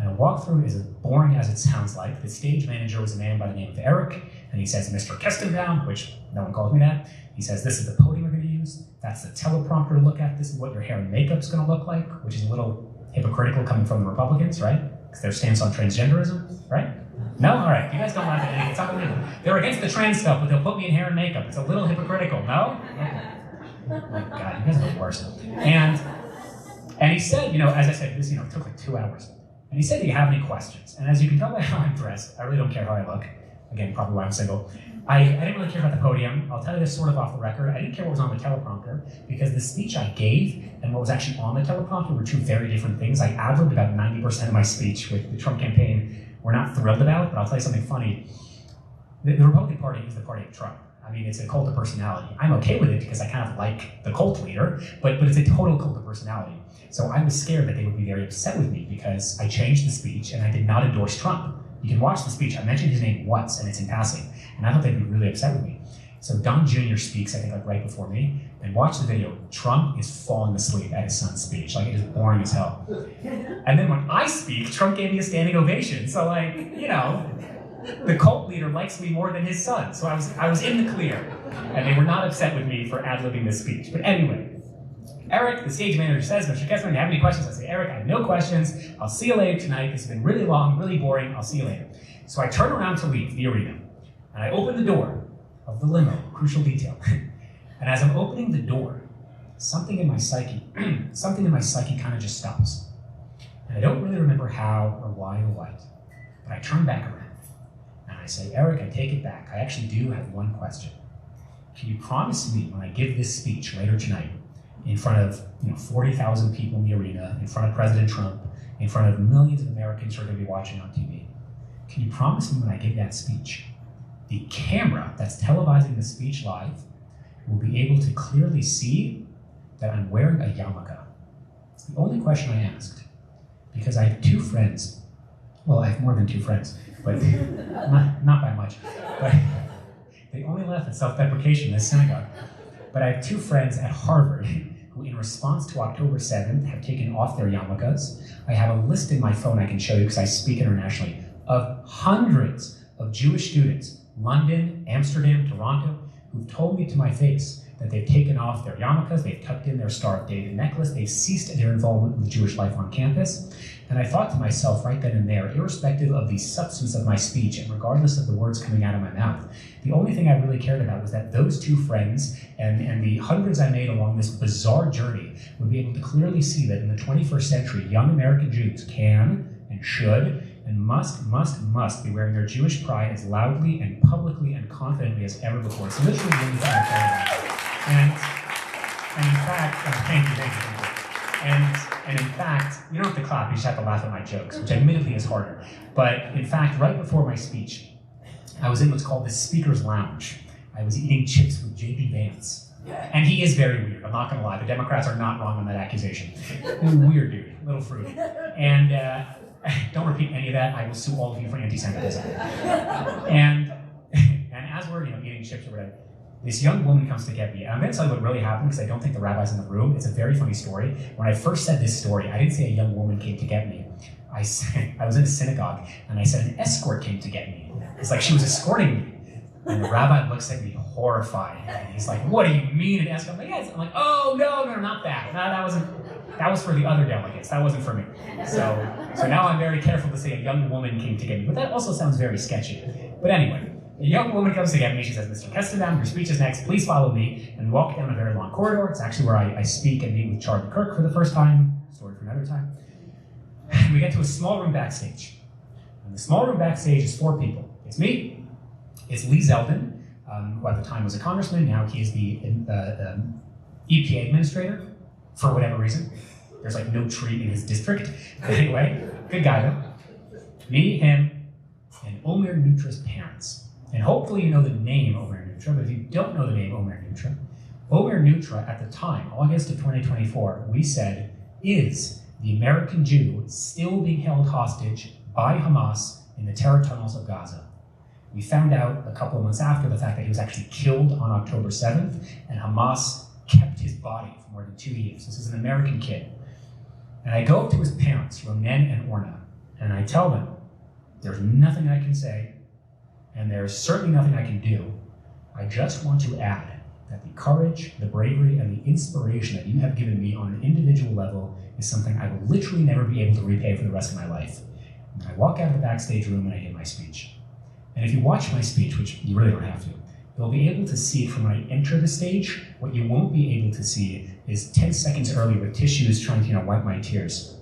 And a walkthrough is as boring as it sounds like. The stage manager was a man by the name of Eric, and he says, Mr. Kestenbaum, which no one calls me that. He says, this is the podium we're going to use. That's the teleprompter to look at. This is what your hair and makeup's going to look like, which is a little hypocritical coming from the Republicans, right? Because their stance on transgenderism, right? No? All right. You guys don't laugh at anything. It's unbelievable. They're against the trans stuff, but they'll put me in hair and makeup. It's a little hypocritical, no? Okay. Oh my God, you guys are the worst. And he said, as I said, this, took like 2 hours. And he said, do you have any questions? And as you can tell by how I'm dressed, I really don't care how I look. Again, probably why I'm single. I didn't really care about the podium. I'll tell you this sort of off the record. I didn't care what was on the teleprompter, because the speech I gave and what was actually on the teleprompter were 2 very different things. I ad-libbed about 90% of my speech, with the Trump campaign we're not thrilled about, but I'll tell you something funny. The Republican Party is the party of Trump. I mean, it's a cult of personality. I'm okay with it because I kind of like the cult leader, but it's a total cult of personality. So I was scared that they would be very upset with me because I changed the speech and I did not endorse Trump. You can watch the speech. I mentioned his name once, and it's in passing. And I thought they'd be really upset with me. So Don Jr. speaks, I think, like right before me. And watch the video. Trump is falling asleep at his son's speech. Like, it is boring as hell. And then when I speak, Trump gave me a standing ovation. So, the cult leader likes me more than his son. So I was in the clear. And they were not upset with me for ad-libbing this speech. But anyway, Eric, the stage manager, says, Mr. Kestenbaum, do you have any questions? I say, Eric, I have no questions. I'll see you later tonight. This has been really long, really boring. I'll see you later. So I turn around to leave the arena. And I open the door of the limo, crucial detail. And as I'm opening the door, something in my psyche kind of just stops. And I don't really remember how or why or what, but I turn back around. And I say, Eric, I take it back. I actually do have one question. Can you promise me when I give this speech later tonight, in front of 40,000 people in the arena, in front of President Trump, in front of millions of Americans who are going to be watching on TV, can you promise me when I give that speech, the camera that's televising the speech live will be able to clearly see that I'm wearing a yarmulke? It's the only question I asked, because I have 2 friends. Well, I have more than 2 friends, but not by much. But they only laugh at self-deprecation in this synagogue. But I have 2 friends at Harvard who, in response to October 7th, have taken off their yarmulkes. I have a list in my phone I can show you, because I speak internationally, of hundreds of Jewish students, London, Amsterdam, Toronto, who've told me to my face that they've taken off their yarmulkes, they've tucked in their Star of David necklace, they've ceased their involvement with Jewish life on campus. And I thought to myself right then and there, irrespective of the substance of my speech and regardless of the words coming out of my mouth, the only thing I really cared about was that those 2 friends and the hundreds I made along this bizarre journey would be able to clearly see that in the 21st century, young American Jews can and should and must be wearing their Jewish pride as loudly and publicly and confidently as ever before. So literally the only thing I care about. And in fact, thank you. And in fact, you don't have to clap, you just have to laugh at my jokes, which admittedly is harder. But in fact, right before my speech, I was in what's called the Speaker's Lounge. I was eating chips with J.D. Vance. And he is very weird, I'm not gonna lie. The Democrats are not wrong on that accusation. Weird dude, little fruity. And don't repeat any of that, I will sue all of you for anti-Semitism. And as we're eating chips or whatever, this young woman comes to get me. And I'm gonna tell you what really happened because I don't think the rabbi's in the room. It's a very funny story. When I first said this story, I didn't say a young woman came to get me. I said, I was in a synagogue and I said an escort came to get me. It's like she was escorting me. And the rabbi looks at me horrified. And he's like, what do you mean an escort? I'm like, yes. I'm like, oh, no, not that. No, that was for the other delegates. That wasn't for me. So now I'm very careful to say a young woman came to get me. But that also sounds very sketchy. But anyway, a young woman comes to get me. She says, Mr. Kestenbaum, your speech is next. Please follow me. And we walk down a very long corridor. It's actually where I speak and meet with Charlie Kirk for the first time. Story for another time. And we get to a small room backstage. And the small room backstage is 4 people. It's me. It's Lee Zeldin, who at the time was a congressman. Now he is the EPA administrator, for whatever reason. There's like no tree in his district. But anyway, good guy though. Me, him, and Omer Nutra's parents. And hopefully you know the name Omer Nutra, but if you don't know the name Omer Nutra at the time, August of 2024, we said, is the American Jew still being held hostage by Hamas in the terror tunnels of Gaza. We found out a couple of months after the fact that he was actually killed on October 7th, and Hamas kept his body for more than 2 years. This is an American kid. And I go up to his parents, Ronen and Orna, and I tell them, there's nothing I can say, and there's certainly nothing I can do. I just want to add that the courage, the bravery, and the inspiration that you have given me on an individual level is something I will literally never be able to repay for the rest of my life. And I walk out of the backstage room and I give my speech. And if you watch my speech, which you really don't have to, you'll be able to see it from when I enter the stage. What you won't be able to see is 10 seconds earlier with tissues trying to, wipe my tears.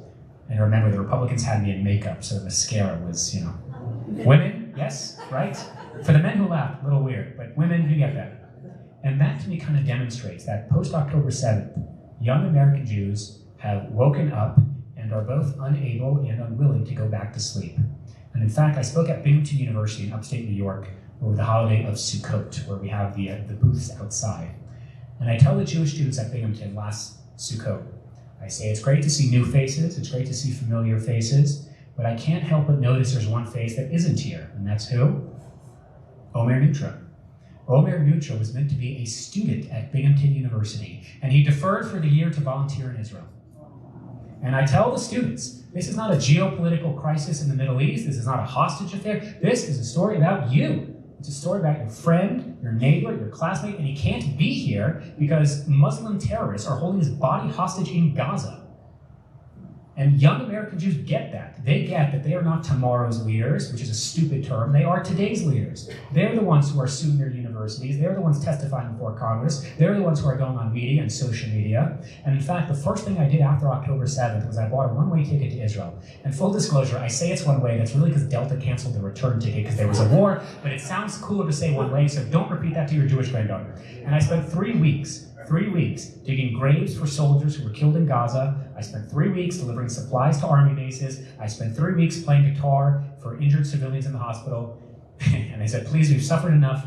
And remember, the Republicans had me in makeup, so the mascara was, Women, yes, right? For the men who laughed, a little weird, but women, you get that. And that to me kind of demonstrates that post-October 7th, young American Jews have woken up and are both unable and unwilling to go back to sleep. And in fact, I spoke at Binghamton University in upstate New York over the holiday of Sukkot, where we have the booths outside. And I tell the Jewish students at Binghamton last Sukkot, I say, it's great to see new faces, it's great to see familiar faces, but I can't help but notice there's one face that isn't here, and that's who? Omer Nutra. Omer Nutra was meant to be a student at Binghamton University, and he deferred for the year to volunteer in Israel. And I tell the students, this is not a geopolitical crisis in the Middle East, this is not a hostage affair, this is a story about you. It's a story about your friend, your neighbor, your classmate, and he can't be here because Muslim terrorists are holding his body hostage in Gaza. And young American Jews get that. They get that they are not tomorrow's leaders, which is a stupid term. They are today's leaders. They're the ones who are suing their universities. They're the ones testifying before Congress. They're the ones who are going on media and social media. And in fact, the first thing I did after October 7th was I bought a one-way ticket to Israel. And full disclosure, I say it's one way. That's really because Delta canceled the return ticket because there was a war. But it sounds cooler to say one way, so don't repeat that to your Jewish granddaughter. And I spent 3 weeks digging graves for soldiers who were killed in Gaza. I spent 3 weeks delivering supplies to army bases. I spent 3 weeks playing guitar for injured civilians in the hospital. And they said, please, we've suffered enough.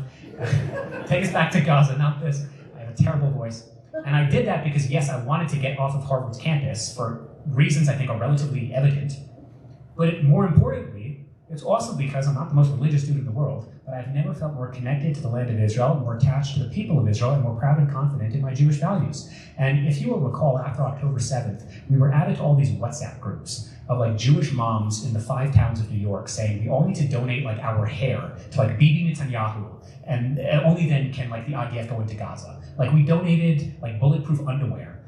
Take us back to Gaza, not this. I have a terrible voice. And I did that because, yes, I wanted to get off of Harvard's campus for reasons I think are relatively evident. But more importantly, it's also because I'm not the most religious dude in the world, but I've never felt more connected to the land of Israel, more attached to the people of Israel, and more proud and confident in my Jewish values. And if you will recall, after October 7th, we were added to all these WhatsApp groups of Jewish moms in the 5 towns of New York saying we all need to donate our hair to Bibi Netanyahu, and only then can the IDF go into Gaza. We donated bulletproof underwear.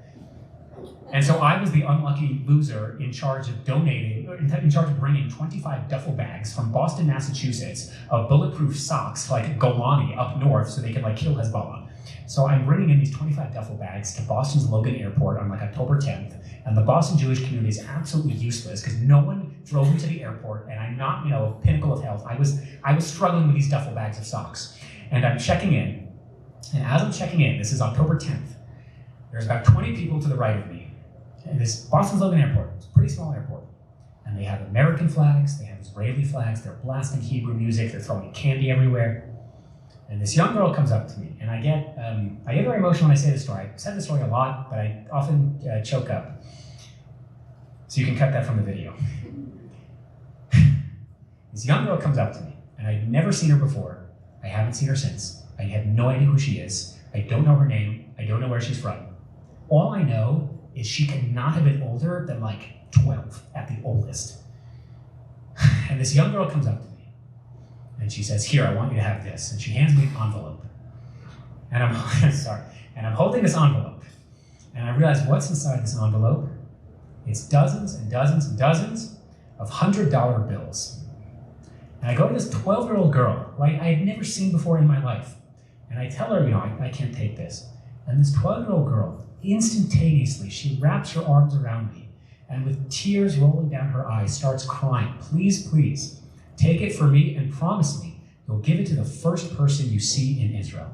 And so I was the unlucky loser in charge of bringing 25 duffel bags from Boston, Massachusetts of bulletproof socks to Golani up north so they could kill Hezbollah. So I'm bringing in these 25 duffel bags to Boston's Logan Airport on like October 10th, and the Boston Jewish community is absolutely useless because no one drove me to the airport, and I'm not, a pinnacle of health. I was struggling with these duffel bags of socks, and I'm checking in, and as I'm checking in, this is October 10th, there's about 20 people to the right of me, and this Boston's Logan Airport, it's a pretty small airport, and they have American flags, they have Israeli flags, they're blasting Hebrew music, they're throwing candy everywhere. And this young girl comes up to me, and I get very emotional when I say this story. I've said this story a lot, but I often choke up. So you can cut that from the video. This young girl comes up to me, and I've never seen her before. I haven't seen her since. I have no idea who she is. I don't know her name. I don't know where she's from. All I know is she cannot have been older than like 12 at the oldest. And this young girl comes up to me, and she says, "Here, I want you to have this." And she hands me an envelope. And I'm sorry. And I'm holding this envelope. And I realize what's inside this envelope. It's dozens and dozens and dozens of $100 bills. And I go to this 12-year-old girl who I had never seen before in my life. And I tell her, I can't take this. And this 12-year-old girl, instantaneously, she wraps her arms around me and with tears rolling down her eyes, starts crying. "Please, please, take it for me and promise me you'll give it to the first person you see in Israel."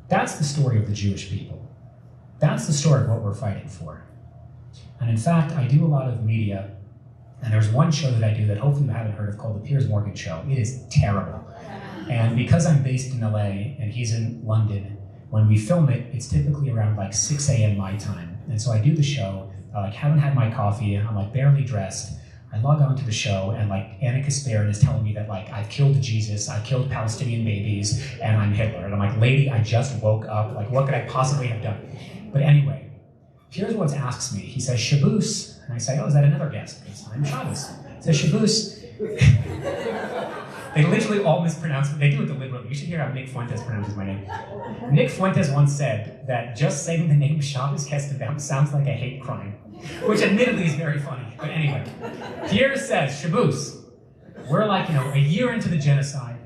That's the story of the Jewish people. That's the story of what we're fighting for. And in fact, I do a lot of media, and there's one show that I do that hopefully you haven't heard of called The Piers Morgan Show. It is terrible. And because I'm based in LA and he's in London, when we film it, it's typically around like 6 a.m. my time. And so I do the show, I haven't had my coffee, I'm barely dressed. I log on to the show, and Anna Kasparin is telling me that I've killed Jesus, I killed Palestinian babies, and I'm Hitler. And I'm like, "Lady, I just woke up, what could I possibly have done?" But anyway, Piers once asks me, he says, "Shabbos," and I say, "Oh, is that another guest?" Because I'm Shabbos. He says, "Shabbos." They literally all mispronounce it. They do it deliberately. You should hear how Nick Fuentes pronounces my name. Nick Fuentes once said that just saying the name Shabbos Kestenbaum sounds like a hate crime, which admittedly is very funny. But anyway, Piers says, "Shabbos, we're a year into the genocide.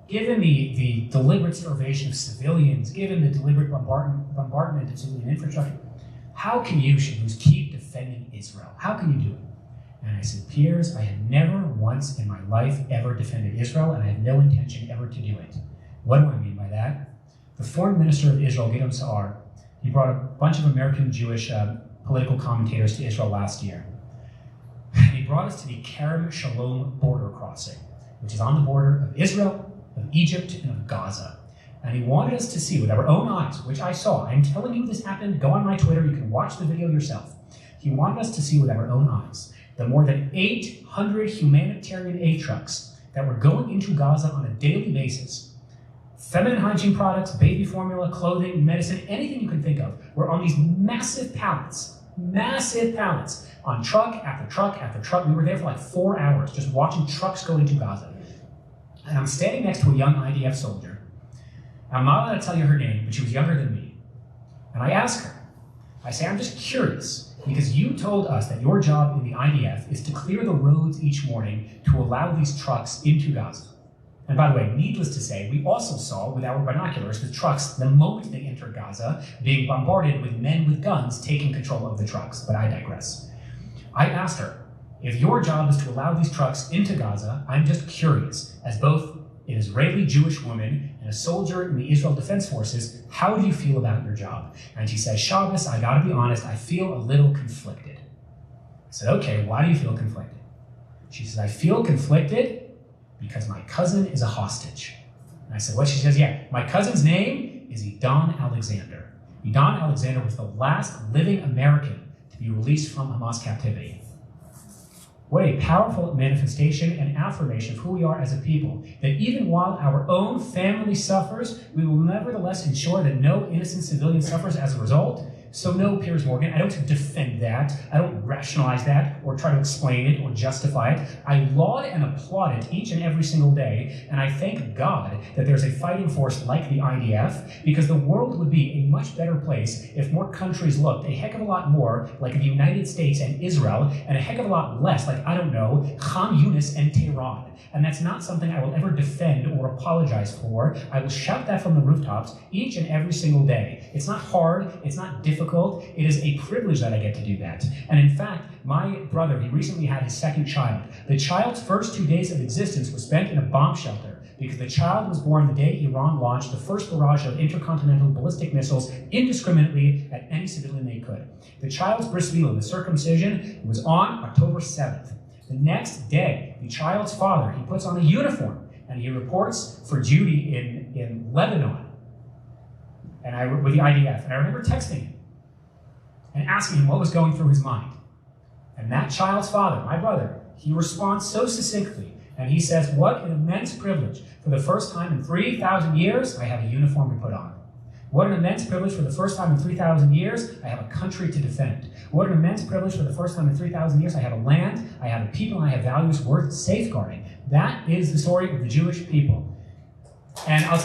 Given the deliberate starvation of civilians, given the deliberate bombardment of civilian infrastructure, how can you, Shabbos, keep defending Israel? How can you do it?" And I said, "Piers, I have never once in my life ever defended Israel, and I have no intention ever to do it." What do I mean by that? The foreign minister of Israel, Gideon Saar, he brought a bunch of American Jewish political commentators to Israel last year. And he brought us to the Kerem Shalom border crossing, which is on the border of Israel, of Egypt, and of Gaza. And he wanted us to see with our own eyes, which I saw. I'm telling you this happened. Go on my Twitter. You can watch the video yourself. He wanted us to see with our own eyes the more than 800 humanitarian aid trucks that were going into Gaza on a daily basis. Feminine hygiene products, baby formula, clothing, medicine, anything you can think of, were on these massive pallets, on truck after truck after truck. We were there for 4 hours just watching trucks go into Gaza. And I'm standing next to a young IDF soldier. I'm not allowed to tell you her name, but she was younger than me. And I ask her, I say, "I'm just curious, because you told us that your job in the IDF is to clear the roads each morning to allow these trucks into Gaza. And by the way, needless to say, we also saw with our binoculars the trucks, the moment they entered Gaza, being bombarded with men with guns taking control of the trucks. But I digress. I asked her, if your job is to allow these trucks into Gaza, I'm just curious, as both an Israeli Jewish woman and a soldier in the Israel Defense Forces, how do you feel about your job?" And she says, "Shabbos, I gotta be honest, I feel a little conflicted." I said, "Okay, why do you feel conflicted?" She says, "I feel conflicted because my cousin is a hostage." And I said, "What?" She says, "Yeah, my cousin's name is Idan Alexander. Idan Alexander was the last living American to be released from Hamas captivity." What a powerful manifestation and affirmation of who we are as a people, that even while our own family suffers, we will nevertheless ensure that no innocent civilian suffers as a result, So no, Piers Morgan, I don't defend that. I don't rationalize that or try to explain it or justify it. I laud and applaud it each and every single day, and I thank God that there's a fighting force like the IDF, because the world would be a much better place if more countries looked a heck of a lot more like the United States and Israel, and a heck of a lot less like, I don't know, Khan Yunis and Tehran. And that's not something I will ever defend or apologize for. I will shout that from the rooftops each and every single day. It's not hard, it's not difficult, it is a privilege that I get to do that. And in fact, my brother, he recently had his second child. The child's first 2 days of existence was spent in a bomb shelter because the child was born the day Iran launched the first barrage of intercontinental ballistic missiles indiscriminately at any civilian they could. The child's bris milah, the circumcision, was on October 7th. The next day, the child's father, he puts on a uniform and he reports for duty in Lebanon with the IDF. And I remember texting him and asking him what was going through his mind. And that child's father, my brother, he responds so succinctly. And he says, what an immense privilege. For the first time in 3,000 years, I have a uniform to put on. What an immense privilege. For the first time in 3,000 years, I have a country to defend. What an immense privilege. For the first time in 3,000 years, I have a land, I have a people, and I have values worth safeguarding. That is the story of the Jewish people. And I'll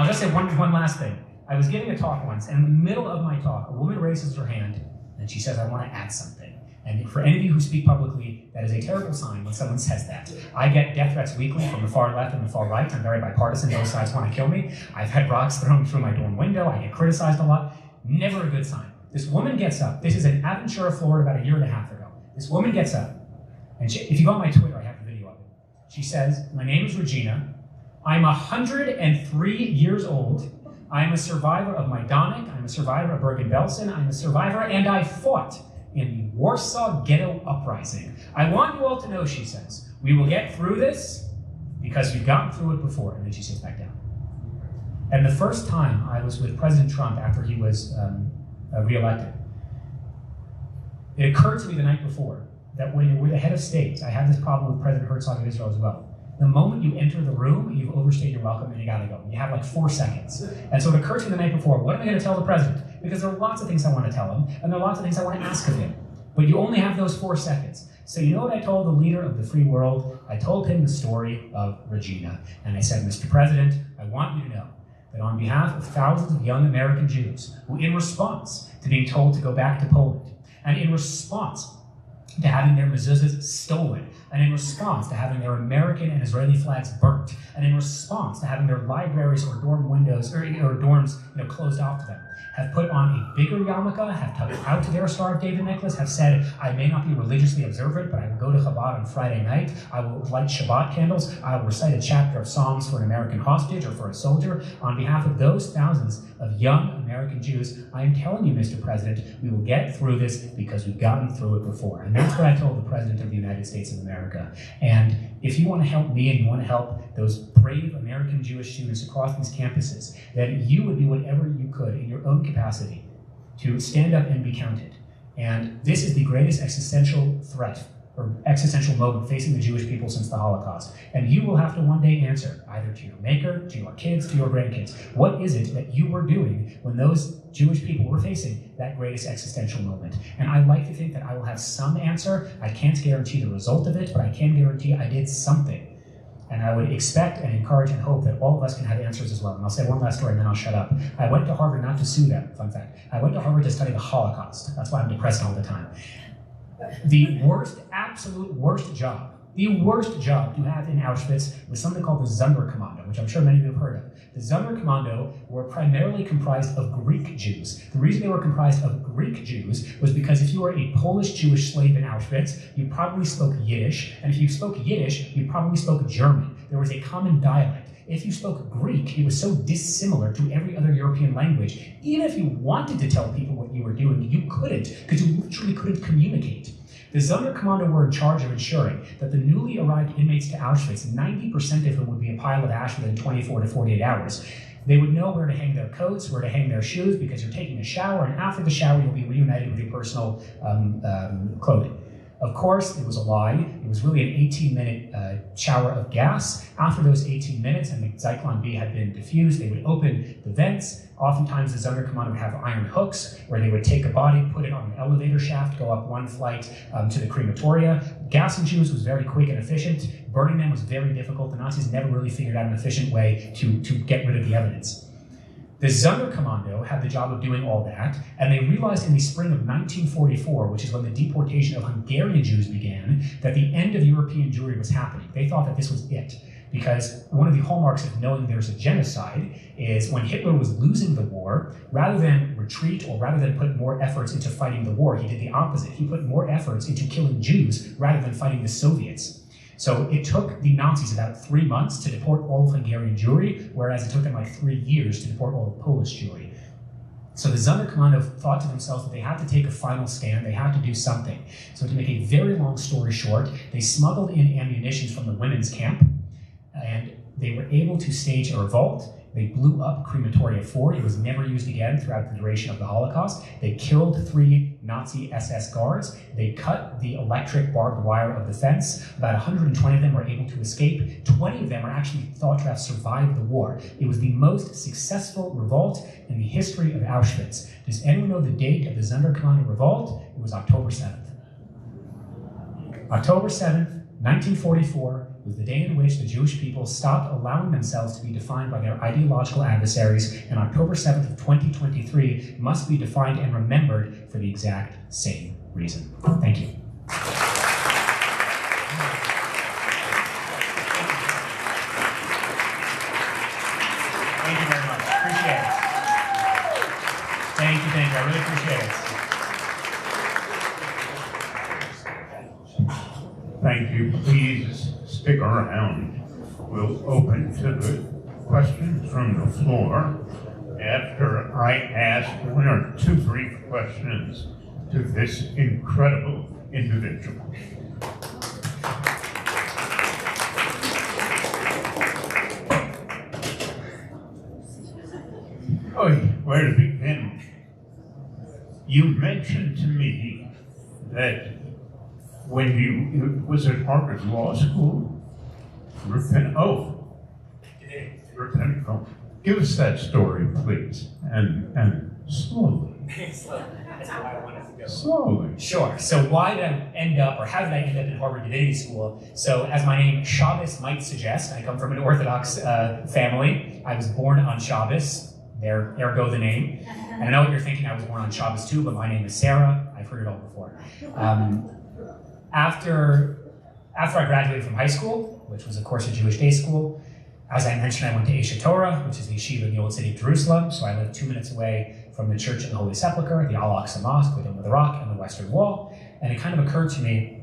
just say one last thing. I was giving a talk once, and in the middle of my talk, a woman raises her hand, and she says, I want to add something. And for any of you who speak publicly, that is a terrible sign when someone says that. I get death threats weekly from the far left and the far right. I'm very bipartisan. Both sides want to kill me. I've had rocks thrown through my dorm window. I get criticized a lot. Never a good sign. This woman gets up. This is in Aventura, Florida, about 1.5 years ago. This woman gets up, and if you go on my Twitter, I have the video of it. She says, my name is Regina. I'm 103 years old. I'm a survivor of Majdanek. I'm a survivor of Bergen-Belsen. I'm a survivor, and I fought in the Warsaw Ghetto Uprising. I want you all to know, she says, we will get through this because we've gotten through it before. And then she sits back down. And the first time I was with President Trump after he was reelected, it occurred to me the night before that when you're with the head of state, I have this problem with President Herzog of Israel as well. The moment you enter the room, you've overstayed your welcome and you gotta go. You have like 4 seconds. And so it occurred to me the night before, what am I gonna tell the president? Because there are lots of things I wanna tell him, and there are lots of things I wanna ask of him. But you only have those 4 seconds. So you know what I told the leader of the free world? I told him the story of Regina. And I said, Mr. President, I want you to know that on behalf of thousands of young American Jews who, in response to being told to go back to Poland, and in response to having their mezuzahs stolen, and in response to having their American and Israeli flags burnt, and in response to having their libraries or dorm windows or dorms closed off to them, have put on a bigger yarmulke, have tucked out their Star of David necklace, have said, I may not be religiously observant, but I will go to Chabad on Friday night, I will light Shabbat candles, I will recite a chapter of Psalms for an American hostage or for a soldier. On behalf of those thousands of young American Jews, I am telling you, Mr. President, we will get through this because we've gotten through it before. And that's what I told the President of the United States of America. And if you want to help me and you want to help those brave American Jewish students across these campuses, then you would do whatever you could in your own capacity to stand up and be counted. And this is the greatest existential threat or existential moment facing the Jewish people since the Holocaust. And you will have to one day answer, either to your maker, to your kids, to your grandkids. What is it that you were doing when those Jewish people were facing that greatest existential moment? And I like to think that I will have some answer. I can't guarantee the result of it, but I can guarantee I did something. And I would expect and encourage and hope that all of us can have answers as well. And I'll say one last story and then I'll shut up. I went to Harvard not to sue them, fun fact. I went to Harvard to study the Holocaust. That's why I'm depressed all the time. The worst, absolute worst job to have in Auschwitz was something called the Sonderkommando, which I'm sure many of you have heard of. The Sonderkommando were primarily comprised of Greek Jews. The reason they were comprised of Greek Jews was because if you were a Polish Jewish slave in Auschwitz, you probably spoke Yiddish, and if you spoke Yiddish, you probably spoke German. There was a common dialect. If you spoke Greek, it was so dissimilar to every other European language. Even if you wanted to tell people what you were doing, you couldn't, because you literally couldn't communicate. The Sonderkommando were in charge of ensuring that the newly arrived inmates to Auschwitz, 90% of whom would be a pile of ash within 24 to 48 hours. They would know where to hang their coats, where to hang their shoes, because you're taking a shower, and after the shower, you'll be reunited with your personal clothing. Of course, it was a lie. It was really an 18-minute shower of gas. After those 18 minutes and the Zyklon B had been diffused, they would open the vents. Oftentimes, the Sonderkommando would have iron hooks where they would take a body, put it on an elevator shaft, go up one flight to the crematoria. Gassing Jews was very quick and efficient. Burning them was very difficult. The Nazis never really figured out an efficient way to get rid of the evidence. The Sonderkommando had the job of doing all that, and they realized in the spring of 1944, which is when the deportation of Hungarian Jews began, that the end of European Jewry was happening. They thought that this was it, because one of the hallmarks of knowing there's a genocide is when Hitler was losing the war, rather than retreat or rather than put more efforts into fighting the war, he did the opposite. He put more efforts into killing Jews rather than fighting the Soviets. So it took the Nazis about 3 months to deport all of Hungarian Jewry, whereas it took them like 3 years to deport all of Polish Jewry. So the Sonderkommando thought to themselves that they had to take a final stand, they had to do something. So to make a very long story short, they smuggled in ammunition from the women's camp, and they were able to stage a revolt. They blew up Crematoria 4. It was never used again throughout the duration of the Holocaust. They killed 3 Nazi SS guards. They cut the electric barbed wire of the fence. About 120 of them were able to escape. 20 of them are actually thought to have survived the war. It was the most successful revolt in the history of Auschwitz. Does anyone know the date of the Sonderkommando revolt? It was October 7th. October 7th, 1944, was the day in which the Jewish people stopped allowing themselves to be defined by their ideological adversaries, and October 7th of 2023 must be defined and remembered for the exact same reason. Thank you. Thank you very much. Appreciate it. Thank you. I really appreciate it.
Thank you. Please stick around. We'll open to the questions from the floor after I ask 1 or 2 brief questions to this incredible individual. Where to begin? You mentioned to me that when you was at Harvard Law School, give us that story, please, and slowly.
That's how I wanted to go.
Slowly.
Sure. So why did I end up, or how did I end up in Harvard Divinity School? So as my name Shabbos might suggest, I come from an Orthodox family. I was born on Shabbos. There, ergo the name. And I know what you're thinking. I was born on Shabbos too, but my name is Sarah. I've heard it all before. After I graduated from high school, which was of course a Jewish day school, as I mentioned, I went to Eshet Torah, which is the yeshiva in the old city of Jerusalem. So I lived 2 minutes away from the Church of the Holy Sepulchre, the Al-Aqsa Mosque with the Rock and the Western Wall. And it kind of occurred to me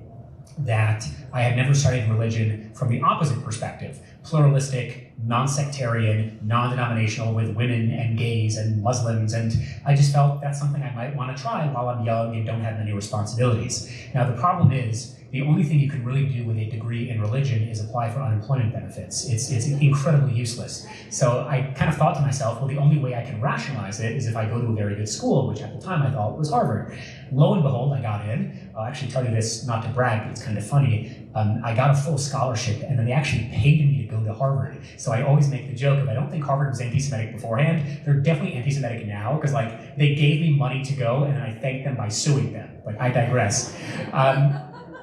that I had never studied religion from the opposite perspective, pluralistic, non-sectarian, non-denominational, with women and gays and Muslims, and I just felt that's something I might want to try while I'm young and don't have many responsibilities. Now the problem is, the only thing you can really do with a degree in religion is apply for unemployment benefits. It's incredibly useless. So I kind of thought to myself, well, the only way I can rationalize it is if I go to a very good school, which at the time I thought was Harvard. Lo and behold, I got in. I'll actually tell you this, not to brag, but it's kind of funny. I got a full scholarship, and then they actually paid me to go to Harvard. So I always make the joke, if I don't think Harvard was anti-Semitic beforehand, they're definitely anti-Semitic now, because like they gave me money to go, and then I thanked them by suing them. But I digress.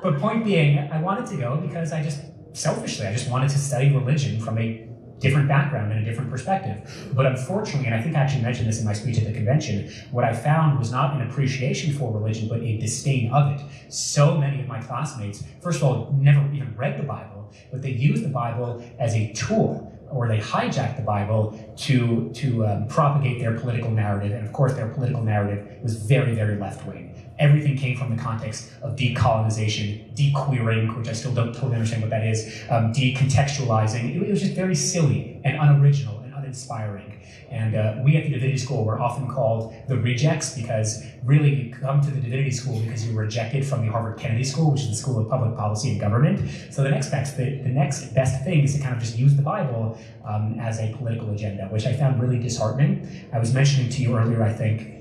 But point being, I wanted to go because I just wanted to study religion from a different background and a different perspective. But unfortunately, and I think I actually mentioned this in my speech at the convention, what I found was not an appreciation for religion, but a disdain of it. So many of my classmates, first of all, never even read the Bible, but they used the Bible as a tool, or they hijacked the Bible to propagate their political narrative. And of course, their political narrative was very, very left-wing. Everything came from the context of decolonization, dequeering, which I still don't totally understand what that is, decontextualizing. It was just very silly and unoriginal and uninspiring. And we at the Divinity School were often called the rejects, because really you come to the Divinity School because you were rejected from the Harvard Kennedy School, which is the School of Public Policy and Government. So the next best thing is to kind of just use the Bible as a political agenda, which I found really disheartening. I was mentioning to you earlier, I think,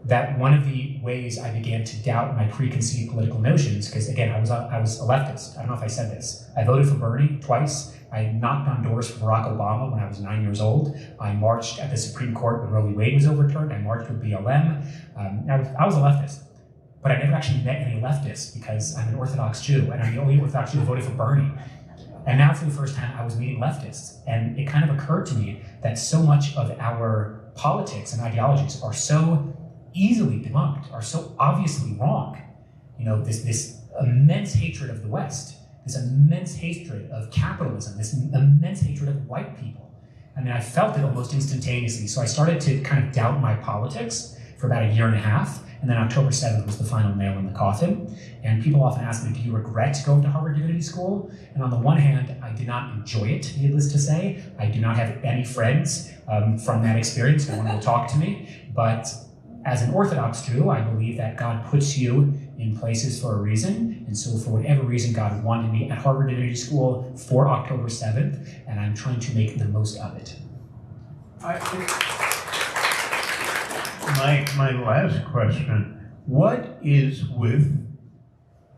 that one of the ways I began to doubt my preconceived political notions, because again, I was a leftist. I don't know if I said this. I voted for Bernie twice. I knocked on doors for Barack Obama when I was 9 years old. I marched at the Supreme Court when Roe v. Wade was overturned. I marched with BLM. I was a leftist, but I never actually met any leftists because I'm an Orthodox Jew, and I'm the only Orthodox Jew who voted for Bernie. And now for the first time, I was meeting leftists, and it kind of occurred to me that so much of our politics and ideologies are so easily debunked, are so obviously wrong. You know, this immense hatred of the West, this immense hatred of capitalism, this immense hatred of white people. I mean, I felt it almost instantaneously. So I started to kind of doubt my politics for about a year and a half. And then October 7th was the final nail in the coffin. And people often ask me, do you regret going to Harvard Divinity School? And on the one hand, I did not enjoy it, needless to say. I do not have any friends from that experience. No one will talk to me. But as an Orthodox Jew, I believe that God puts you in places for a reason. And so for whatever reason, God wanted me at Harvard Divinity School for October 7th, and I'm trying to make the most of it.
My last question, what is with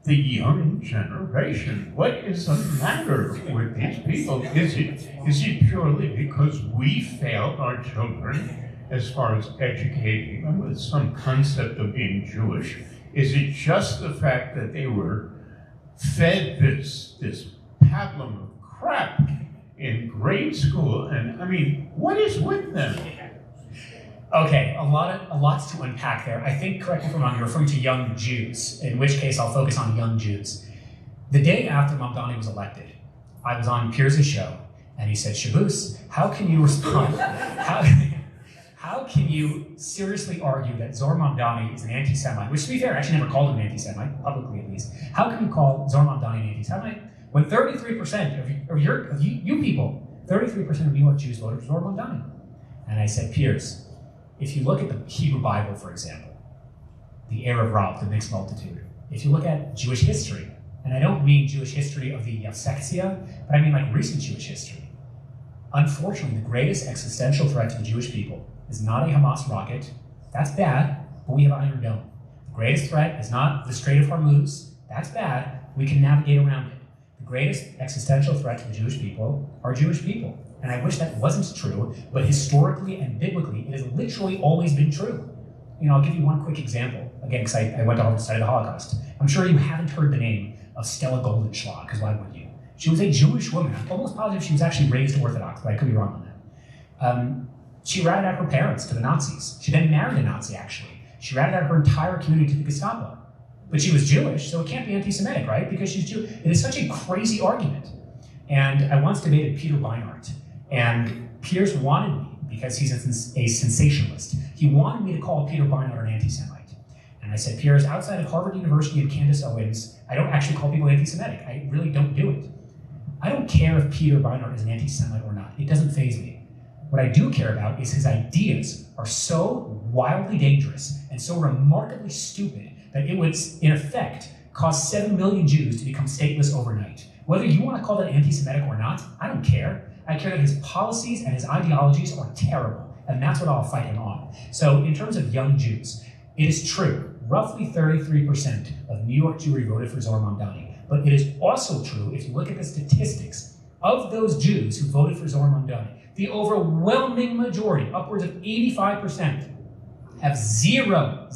the young generation? What is the matter with these people? Is it purely because we failed our children as far as educating them with some concept of being Jewish? Is it just the fact that they were fed this pablum of crap in grade school? And I mean, what is with them?
Okay, a lots to unpack there. I think, correct me if I'm wrong, you're referring to young Jews, in which case I'll focus on young Jews. The day after Mamdani was elected, I was on Piers' show, and he said, Shabbos, how can you respond? How can you seriously argue that Zohar Mamdani is an anti-Semite, which to be fair, I actually never called him an anti-Semite, publicly at least. How can you call Zohar Mamdani an anti-Semite when 33% of you people, 33% of New York Jews voted for Zohar Mamdani? And I said, Piers, if you look at the Hebrew Bible, for example, the Erev Rav, the mixed multitude, if you look at Jewish history, and I don't mean Jewish history of the Yavsektia, but I mean like recent Jewish history, unfortunately, the greatest existential threat to the Jewish people is not a Hamas rocket. That's bad, but we have Iron Dome. The greatest threat is not the Strait of Hormuz. That's bad. We can navigate around it. The greatest existential threat to the Jewish people are Jewish people. And I wish that wasn't true, but historically and biblically, it has literally always been true. You know, I'll give you one quick example. Again, because I went to study the Holocaust. I'm sure you haven't heard the name of Stella Goldenschlag, because why would you? She was a Jewish woman. I'm almost positive she was actually raised Orthodox, but I could be wrong on that. She ratted out her parents to the Nazis. She then married a Nazi, actually. She ratted out her entire community to the Gestapo. But she was Jewish, so it can't be anti-Semitic, right? Because she's Jewish. It is such a crazy argument. And I once debated Peter Beinart. And Piers wanted me, because he's a sensationalist, he wanted me to call Peter Beinart an anti-Semite. And I said, Piers, outside of Harvard University and Candace Owens, I don't actually call people anti-Semitic. I really don't do it. I don't care if Peter Beinart is an anti-Semite or not. It doesn't faze me. What I do care about is his ideas are so wildly dangerous and so remarkably stupid that it would, in effect, cause 7 million Jews to become stateless overnight. Whether you want to call that anti-Semitic or not, I don't care. I care that his policies and his ideologies are terrible, and that's what I'll fight him on. So in terms of young Jews, it is true, roughly 33% of New York Jewry voted for Zohar Mamdani. But it is also true, if you look at the statistics, of those Jews who voted for Zohar Mamdani, the overwhelming majority, upwards of 85%, have zero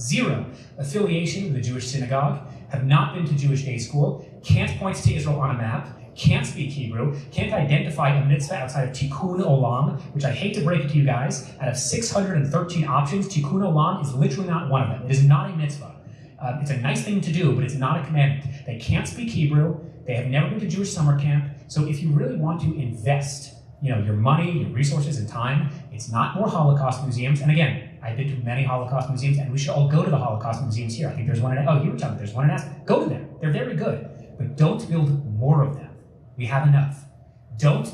affiliation with the Jewish synagogue, have not been to Jewish day school, can't point to Israel on a map, can't speak Hebrew, can't identify a mitzvah outside of Tikkun Olam, which I hate to break it to you guys, out of 613 options, Tikkun Olam is literally not one of them. It is not a mitzvah. It's a nice thing to do, but it's not a commandment. They can't speak Hebrew, they have never been to Jewish summer camp, so if you really want to invest your money, your resources, and time, it's not more Holocaust museums. And again, I've been to many Holocaust museums, and we should all go to the Holocaust museums here. I think there's one in, you were telling me there's one in Aspen. Go to them. They're very good. But don't build more of them. We have enough. Don't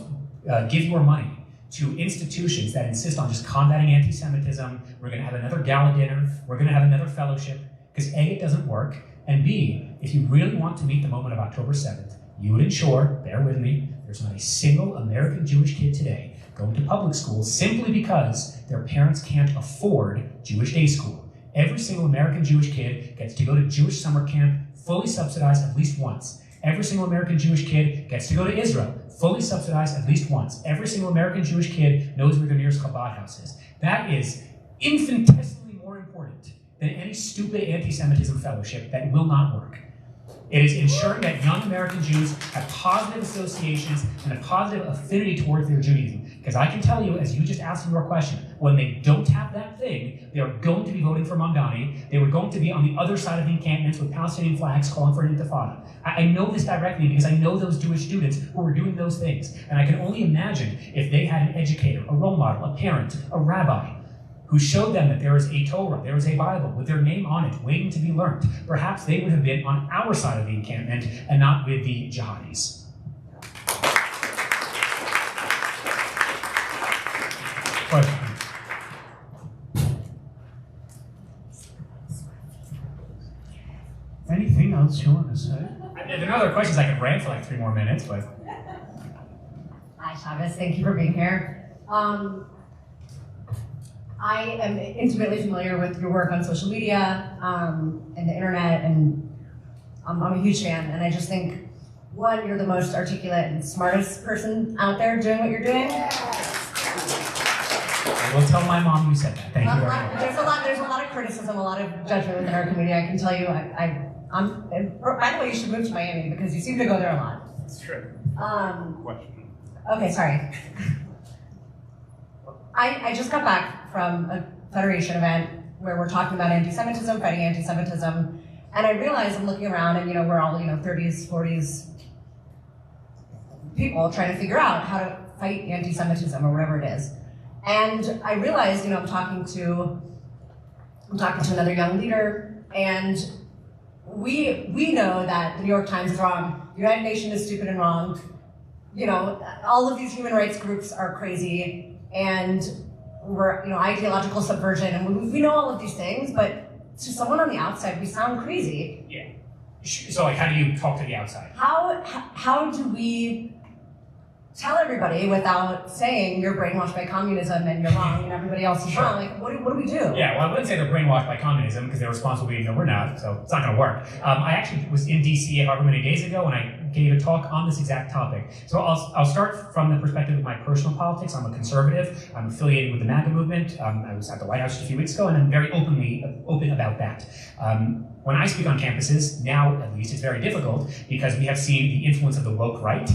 give your money to institutions that insist on just combating anti-Semitism. We're going to have another gala dinner. We're going to have another fellowship. Because A, it doesn't work. And B, if you really want to meet the moment of October 7th, you would ensure, bear with me, there's not a single American Jewish kid today going to public school simply because their parents can't afford Jewish day school. Every single American Jewish kid gets to go to Jewish summer camp, fully subsidized at least once. Every single American Jewish kid gets to go to Israel, fully subsidized at least once. Every single American Jewish kid knows where the nearest Chabad house is. That is infinitesimally more important than any stupid anti-Semitism fellowship that will not work. It is ensuring that young American Jews have positive associations and a positive affinity towards their Judaism. Because I can tell you, as you just asked in your question, when they don't have that thing, they are going to be voting for Mamdani. They were going to be on the other side of the encampments with Palestinian flags calling for an intifada. I know this directly because I know those Jewish students who were doing those things. And I can only imagine if they had an educator, a role model, a parent, a rabbi, who showed them that there is a Torah, there is a Bible with their name on it, waiting to be learned. Perhaps they would have been on our side of the encampment and not with the jihadis. Question.
Anything else you want to say?
If there are other questions, I could rant for like 3 more minutes, but...
Hi, Shabbos. Thank you for being here. I am intimately familiar with your work on social media and the internet, and I'm a huge fan. And I just think, one, you're the most articulate and smartest person out there doing what you're doing.
I will tell my mom you said that. Thank you very much.
There's a lot of criticism, a lot of judgment within our community. I can tell you, and by the way, you should move to Miami because you seem to go there a lot.
It's true. Question.
Okay, sorry. I just got back from a Federation event where we're talking about anti-Semitism, fighting anti-Semitism, and I realize I'm looking around and, we're all, 30s, 40s people trying to figure out how to fight anti-Semitism or whatever it is. And I realized, I'm talking to another young leader, and we know that the New York Times is wrong, the United Nations is stupid and wrong, all of these human rights groups are crazy, and we're, ideological subversion, and we know all of these things, but to someone on the outside, we sound crazy.
Yeah. So, how do you talk to the outside?
How do we tell everybody without saying you're brainwashed by communism and you're wrong and everybody else is wrong? Like, what do we do?
Yeah, well, I wouldn't say they're brainwashed by communism because their response will be, no, we're not, so it's not going to work. I actually was in DC however many days ago and I gave a talk on this exact topic. So I'll start from the perspective of my personal politics. I'm a conservative. I'm affiliated with the MAGA movement. I was at the White House just a few weeks ago and I'm very open about that. When I speak on campuses, now at least, it's very difficult because we have seen the influence of the woke right.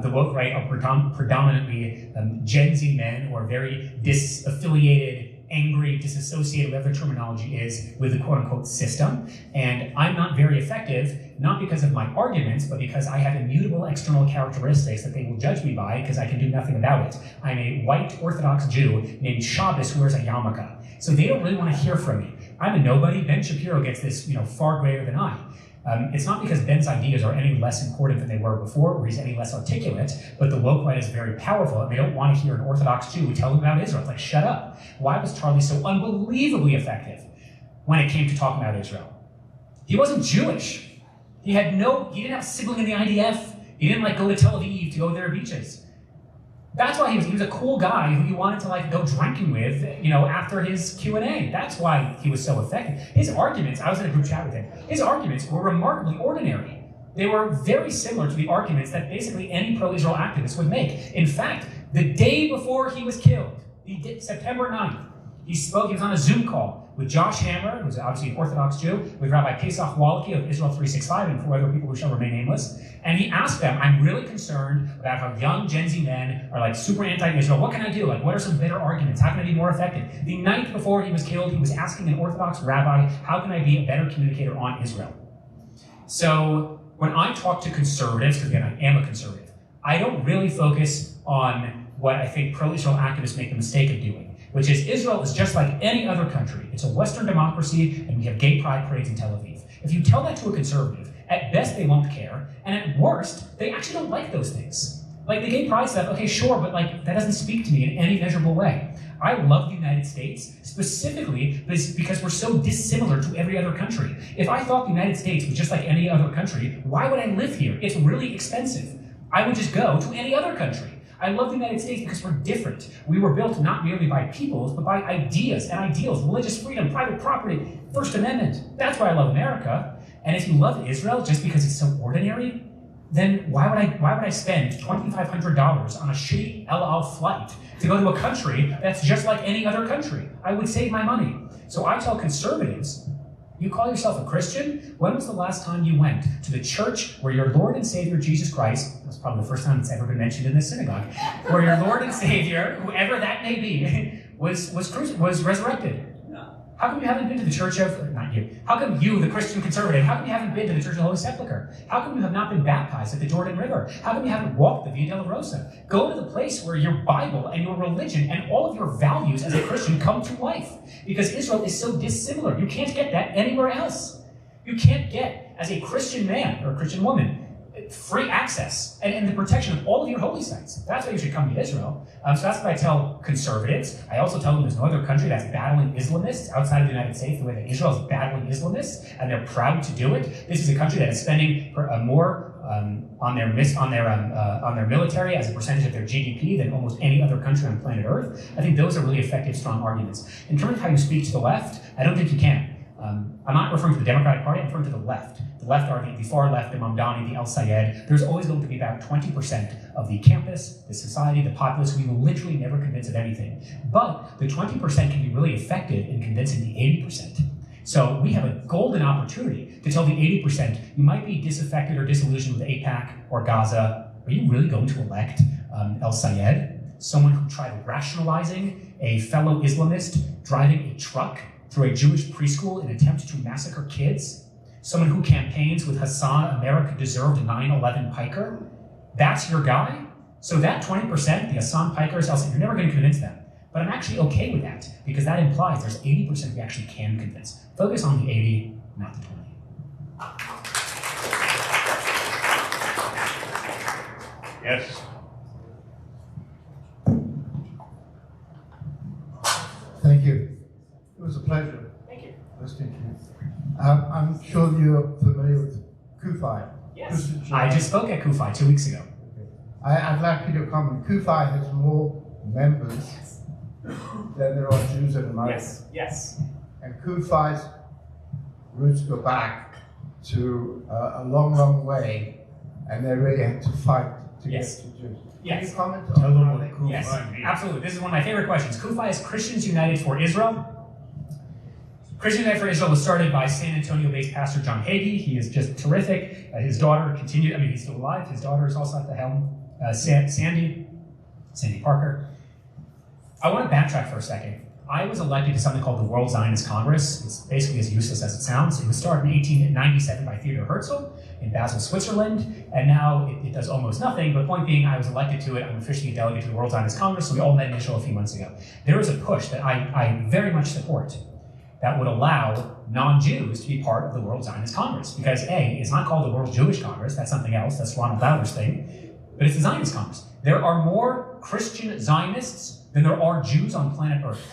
The woke right are predominantly Gen Z men who are very disaffiliated, angry, disassociated, whatever the terminology is, with the quote-unquote system. And I'm not very effective, not because of my arguments, but because I have immutable external characteristics that they will judge me by because I can do nothing about it. I'm a white Orthodox Jew named Shabbos who wears a yarmulke. So they don't really want to hear from me. I'm a nobody. Ben Shapiro gets this, far greater than I. It's not because Ben's ideas are any less important than they were before, or he's any less articulate, but the woke right is very powerful, and they don't want to hear an Orthodox Jew tell them about Israel. It's like, shut up. Why was Charlie so unbelievably effective when it came to talking about Israel? He wasn't Jewish. He didn't have a sibling in the IDF. He didn't go to Tel Aviv to go to their beaches. That's why he was a cool guy who you wanted to go drinking with, after his Q&A. That's why he was so effective. His arguments, I was in a group chat with him, his arguments were remarkably ordinary. They were very similar to the arguments that basically any pro-Israel activist would make. In fact, the day before he was killed, September 9th, he was on a Zoom call with Josh Hammer, who's obviously an Orthodox Jew, with Rabbi Pesach Wallach of Israel 365 and 4 other people who shall remain nameless. And he asked them, I'm really concerned about how young Gen Z men are super anti-Israel. What can I do? What are some better arguments? How can I be more effective? The night before he was killed, he was asking an Orthodox rabbi, how can I be a better communicator on Israel? So when I talk to conservatives, because again, I am a conservative, I don't really focus on what I think pro-Israel activists make the mistake of doing, which is Israel is just like any other country. It's a Western democracy, and we have gay pride parades in Tel Aviv. If you tell that to a conservative, at best they won't care, and at worst, they actually don't like those things. The gay pride stuff, okay, sure, but that doesn't speak to me in any measurable way. I love the United States, specifically because we're so dissimilar to every other country. If I thought the United States was just like any other country, why would I live here? It's really expensive. I would just go to any other country. I love the United States because we're different. We were built not merely by peoples, but by ideas and ideals, religious freedom, private property, First Amendment. That's why I love America. And if you love Israel just because it's so ordinary, then why would I spend $2,500 on a shitty El Al flight to go to a country that's just like any other country? I would save my money. So I tell conservatives, you call yourself a Christian? When was the last time you went to the church where your Lord and Savior Jesus Christ, that's probably the first time it's ever been mentioned in this synagogue, where your Lord and Savior, whoever that may be, was resurrected? How come you haven't been to the church of, not you, how come you, the Christian conservative, how come you haven't been to the Church of the Holy Sepulchre? How come you have not been baptized at the Jordan River? How come you haven't walked the Via Dolorosa? Go to the place where your Bible and your religion and all of your values as a Christian come to life. Because Israel is so dissimilar. You can't get that anywhere else. You can't get, as a Christian man or a Christian woman, free access and the protection of all of your holy sites. That's why you should come to Israel. So that's what I tell conservatives. I also tell them there's no other country that's battling Islamists outside of the United States the way that Israel is battling Islamists, and they're proud to do it. This is a country that is spending more on their military as a percentage of their GDP than almost any other country on planet Earth. I think those are really effective, strong arguments. In terms of how you speak to the left, I don't think you can. I'm not referring to the Democratic Party, I'm referring to the left. The left are the far left, the Mamdani, the El Sayed. There's always going to be about 20% of the campus, the society, the populace who we will literally never convince of anything. But the 20% can be really effective in convincing the 80%. So we have a golden opportunity to tell the 80%, you might be disaffected or disillusioned with AIPAC or Gaza. Are you really going to elect El Sayed? Someone who tried rationalizing a fellow Islamist driving a truck through a Jewish preschool in an attempt to massacre kids? Someone who campaigns with Hassan, America deserved 9/11 Piker? That's your guy? So that 20%, the Hassan Pikers, you're never going to convince them. But I'm actually okay with that, because that implies there's 80% we actually can convince. Focus on the 80, not the 20.
Yes.
Thank you. It was a pleasure.
Thank you.
Listening to you. I'm sure you're familiar with Kufi.
Yes. I just spoke at Kufi 2 weeks ago.
Okay. I'd like you to comment. Kufi has more members than there are Jews in America.
Yes.
And Kufi's roots go back to a long, long way, and they really had to fight to get to Jews. Can you comment on how they Kufi?
Yes, absolutely. This is one of my favorite questions. Kufi is Christians United for Israel. Christians United for Israel was started by San Antonio-based pastor John Hagee. He is just terrific. His daughter continued, he's still alive. His daughter is also at the helm. Sandy Parker. I want to backtrack for a second. I was elected to something called the World Zionist Congress. It's basically as useless as it sounds. It was started in 1897 by Theodor Herzl in Basel, Switzerland, and now it does almost nothing, but point being, I was elected to it. I'm officially a delegate to the World Zionist Congress, so we all met in Israel a few months ago. There is a push that I very much support that would allow non-Jews to be part of the World Zionist Congress, because A, it's not called the World Jewish Congress, that's something else, that's Ronald Lauder's thing, but it's the Zionist Congress. There are more Christian Zionists than there are Jews on planet Earth.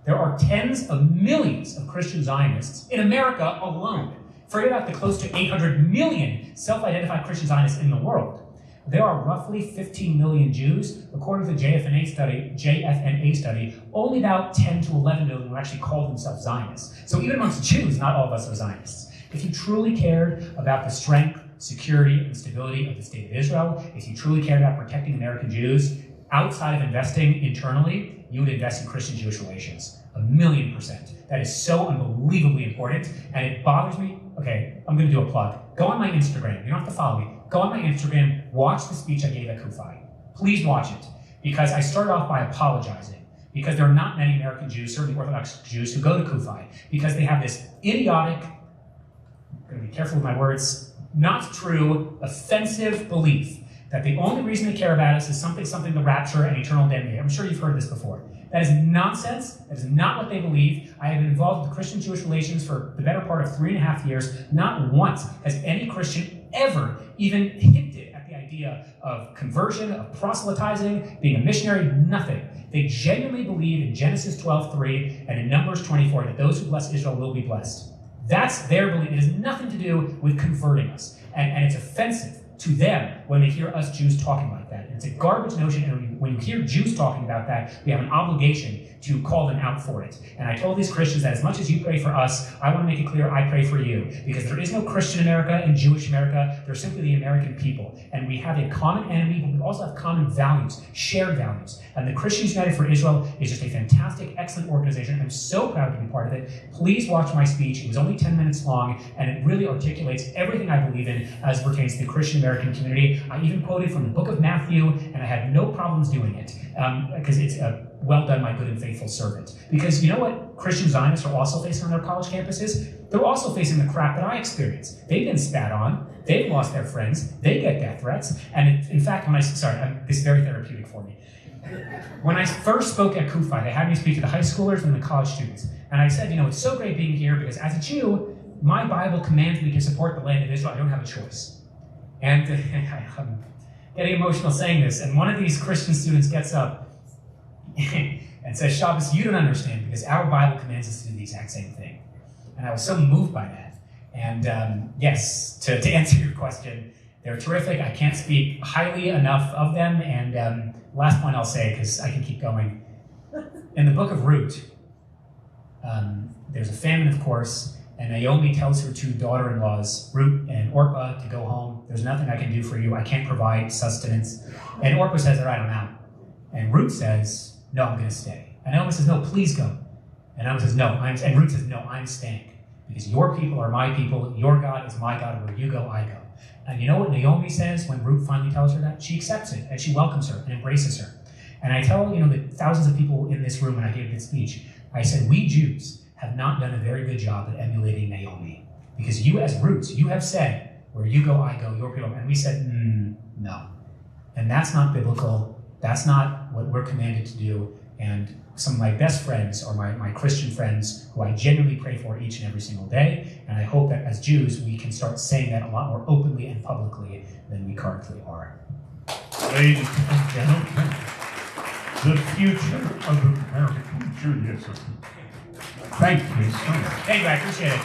There are tens of millions of Christian Zionists in America alone. Forget about the close to 800 million self-identified Christian Zionists in the world. There are roughly 15 million Jews. According to the JFNA study, only about 10 to 11 million who actually call themselves Zionists. So even amongst Jews, not all of us are Zionists. If you truly cared about the strength, security, and stability of the state of Israel, if you truly cared about protecting American Jews, outside of investing internally, you would invest in Christian-Jewish relations. 1,000,000%. That is so unbelievably important, and it bothers me. Okay, I'm going to do a plug. Go on my Instagram. You don't have to follow me. Go on my Instagram, watch the speech I gave at Kufi. Please watch it, because I started off by apologizing, because there are not many American Jews, certainly Orthodox Jews, who go to Kufi, because they have this idiotic, I'm going to be careful with my words, not true, offensive belief that the only reason they care about us is something, the rapture and eternal damnation. I'm sure you've heard this before. That is nonsense. That is not what they believe. I have been involved with Christian-Jewish relations for the better part of 3.5 years. Not once has any Christian ever even hinted at the idea of conversion, of proselytizing, being a missionary, nothing. They genuinely believe in Genesis 12:3 and in Numbers 24 that those who bless Israel will be blessed. That's their belief. It has nothing to do with converting us. And it's offensive to them when they hear us Jews talking like about that. And it's a garbage notion, and when you hear Jews talking about that, we have an obligation to call them out for it. And I told these Christians that as much as you pray for us, I want to make it clear I pray for you. Because there is no Christian America and Jewish America. There's simply the American people. And we have a common enemy, but we also have common values, shared values. And the Christians United for Israel is just a fantastic, excellent organization. I'm so proud to be part of it. Please watch my speech. It was only 10 minutes long, and it really articulates everything I believe in as pertains to the Christian American community. I even quoted from the book of Matthew, and I had no problems doing it, because it's well done, my good and faithful servant. Because you know what Christian Zionists are also facing on their college campuses? They're also facing the crap that I experienced. They've been spat on. They've lost their friends. They get death threats. And in fact, this is very therapeutic for me. When I first spoke at Kufi, they had me speak to the high schoolers and the college students. And I said, it's so great being here because as a Jew, my Bible commands me to support the land of Israel. I don't have a choice. And I'm getting emotional saying this. And one of these Christian students gets up and says, Shabbos, you don't understand because our Bible commands us to do the exact same thing. And I was so moved by that. And yes, to answer your question, they're terrific. I can't speak highly enough of them. And last point I'll say, because I can keep going. In the book of Ruth, there's a famine, of course, and Naomi tells her two daughter-in-laws, Ruth and Orpah, to go home. There's nothing I can do for you. I can't provide sustenance. And Orpah says, all right, I'm out. And Ruth says, no, I'm going to stay. And Naomi says, no, please go. And Naomi says, no. And Ruth says, no, I'm staying. Because your people are my people. Your God is my God. Where you go, I go. And you know what Naomi says when Ruth finally tells her that? She accepts it, and she welcomes her and embraces her. And I tell, the thousands of people in this room when I gave this speech, I said, we Jews have not done a very good job at emulating Naomi. Because you as roots, you have said, where you go, I go, your people. And we said, no. And that's not biblical. That's not what we're commanded to do. And some of my best friends are my Christian friends who I genuinely pray for each and every single day. And I hope that as Jews, we can start saying that a lot more openly and publicly than we currently are.
Ladies and gentlemen, the future of American Judaism. Thank you so much.
Thank you, I appreciate it.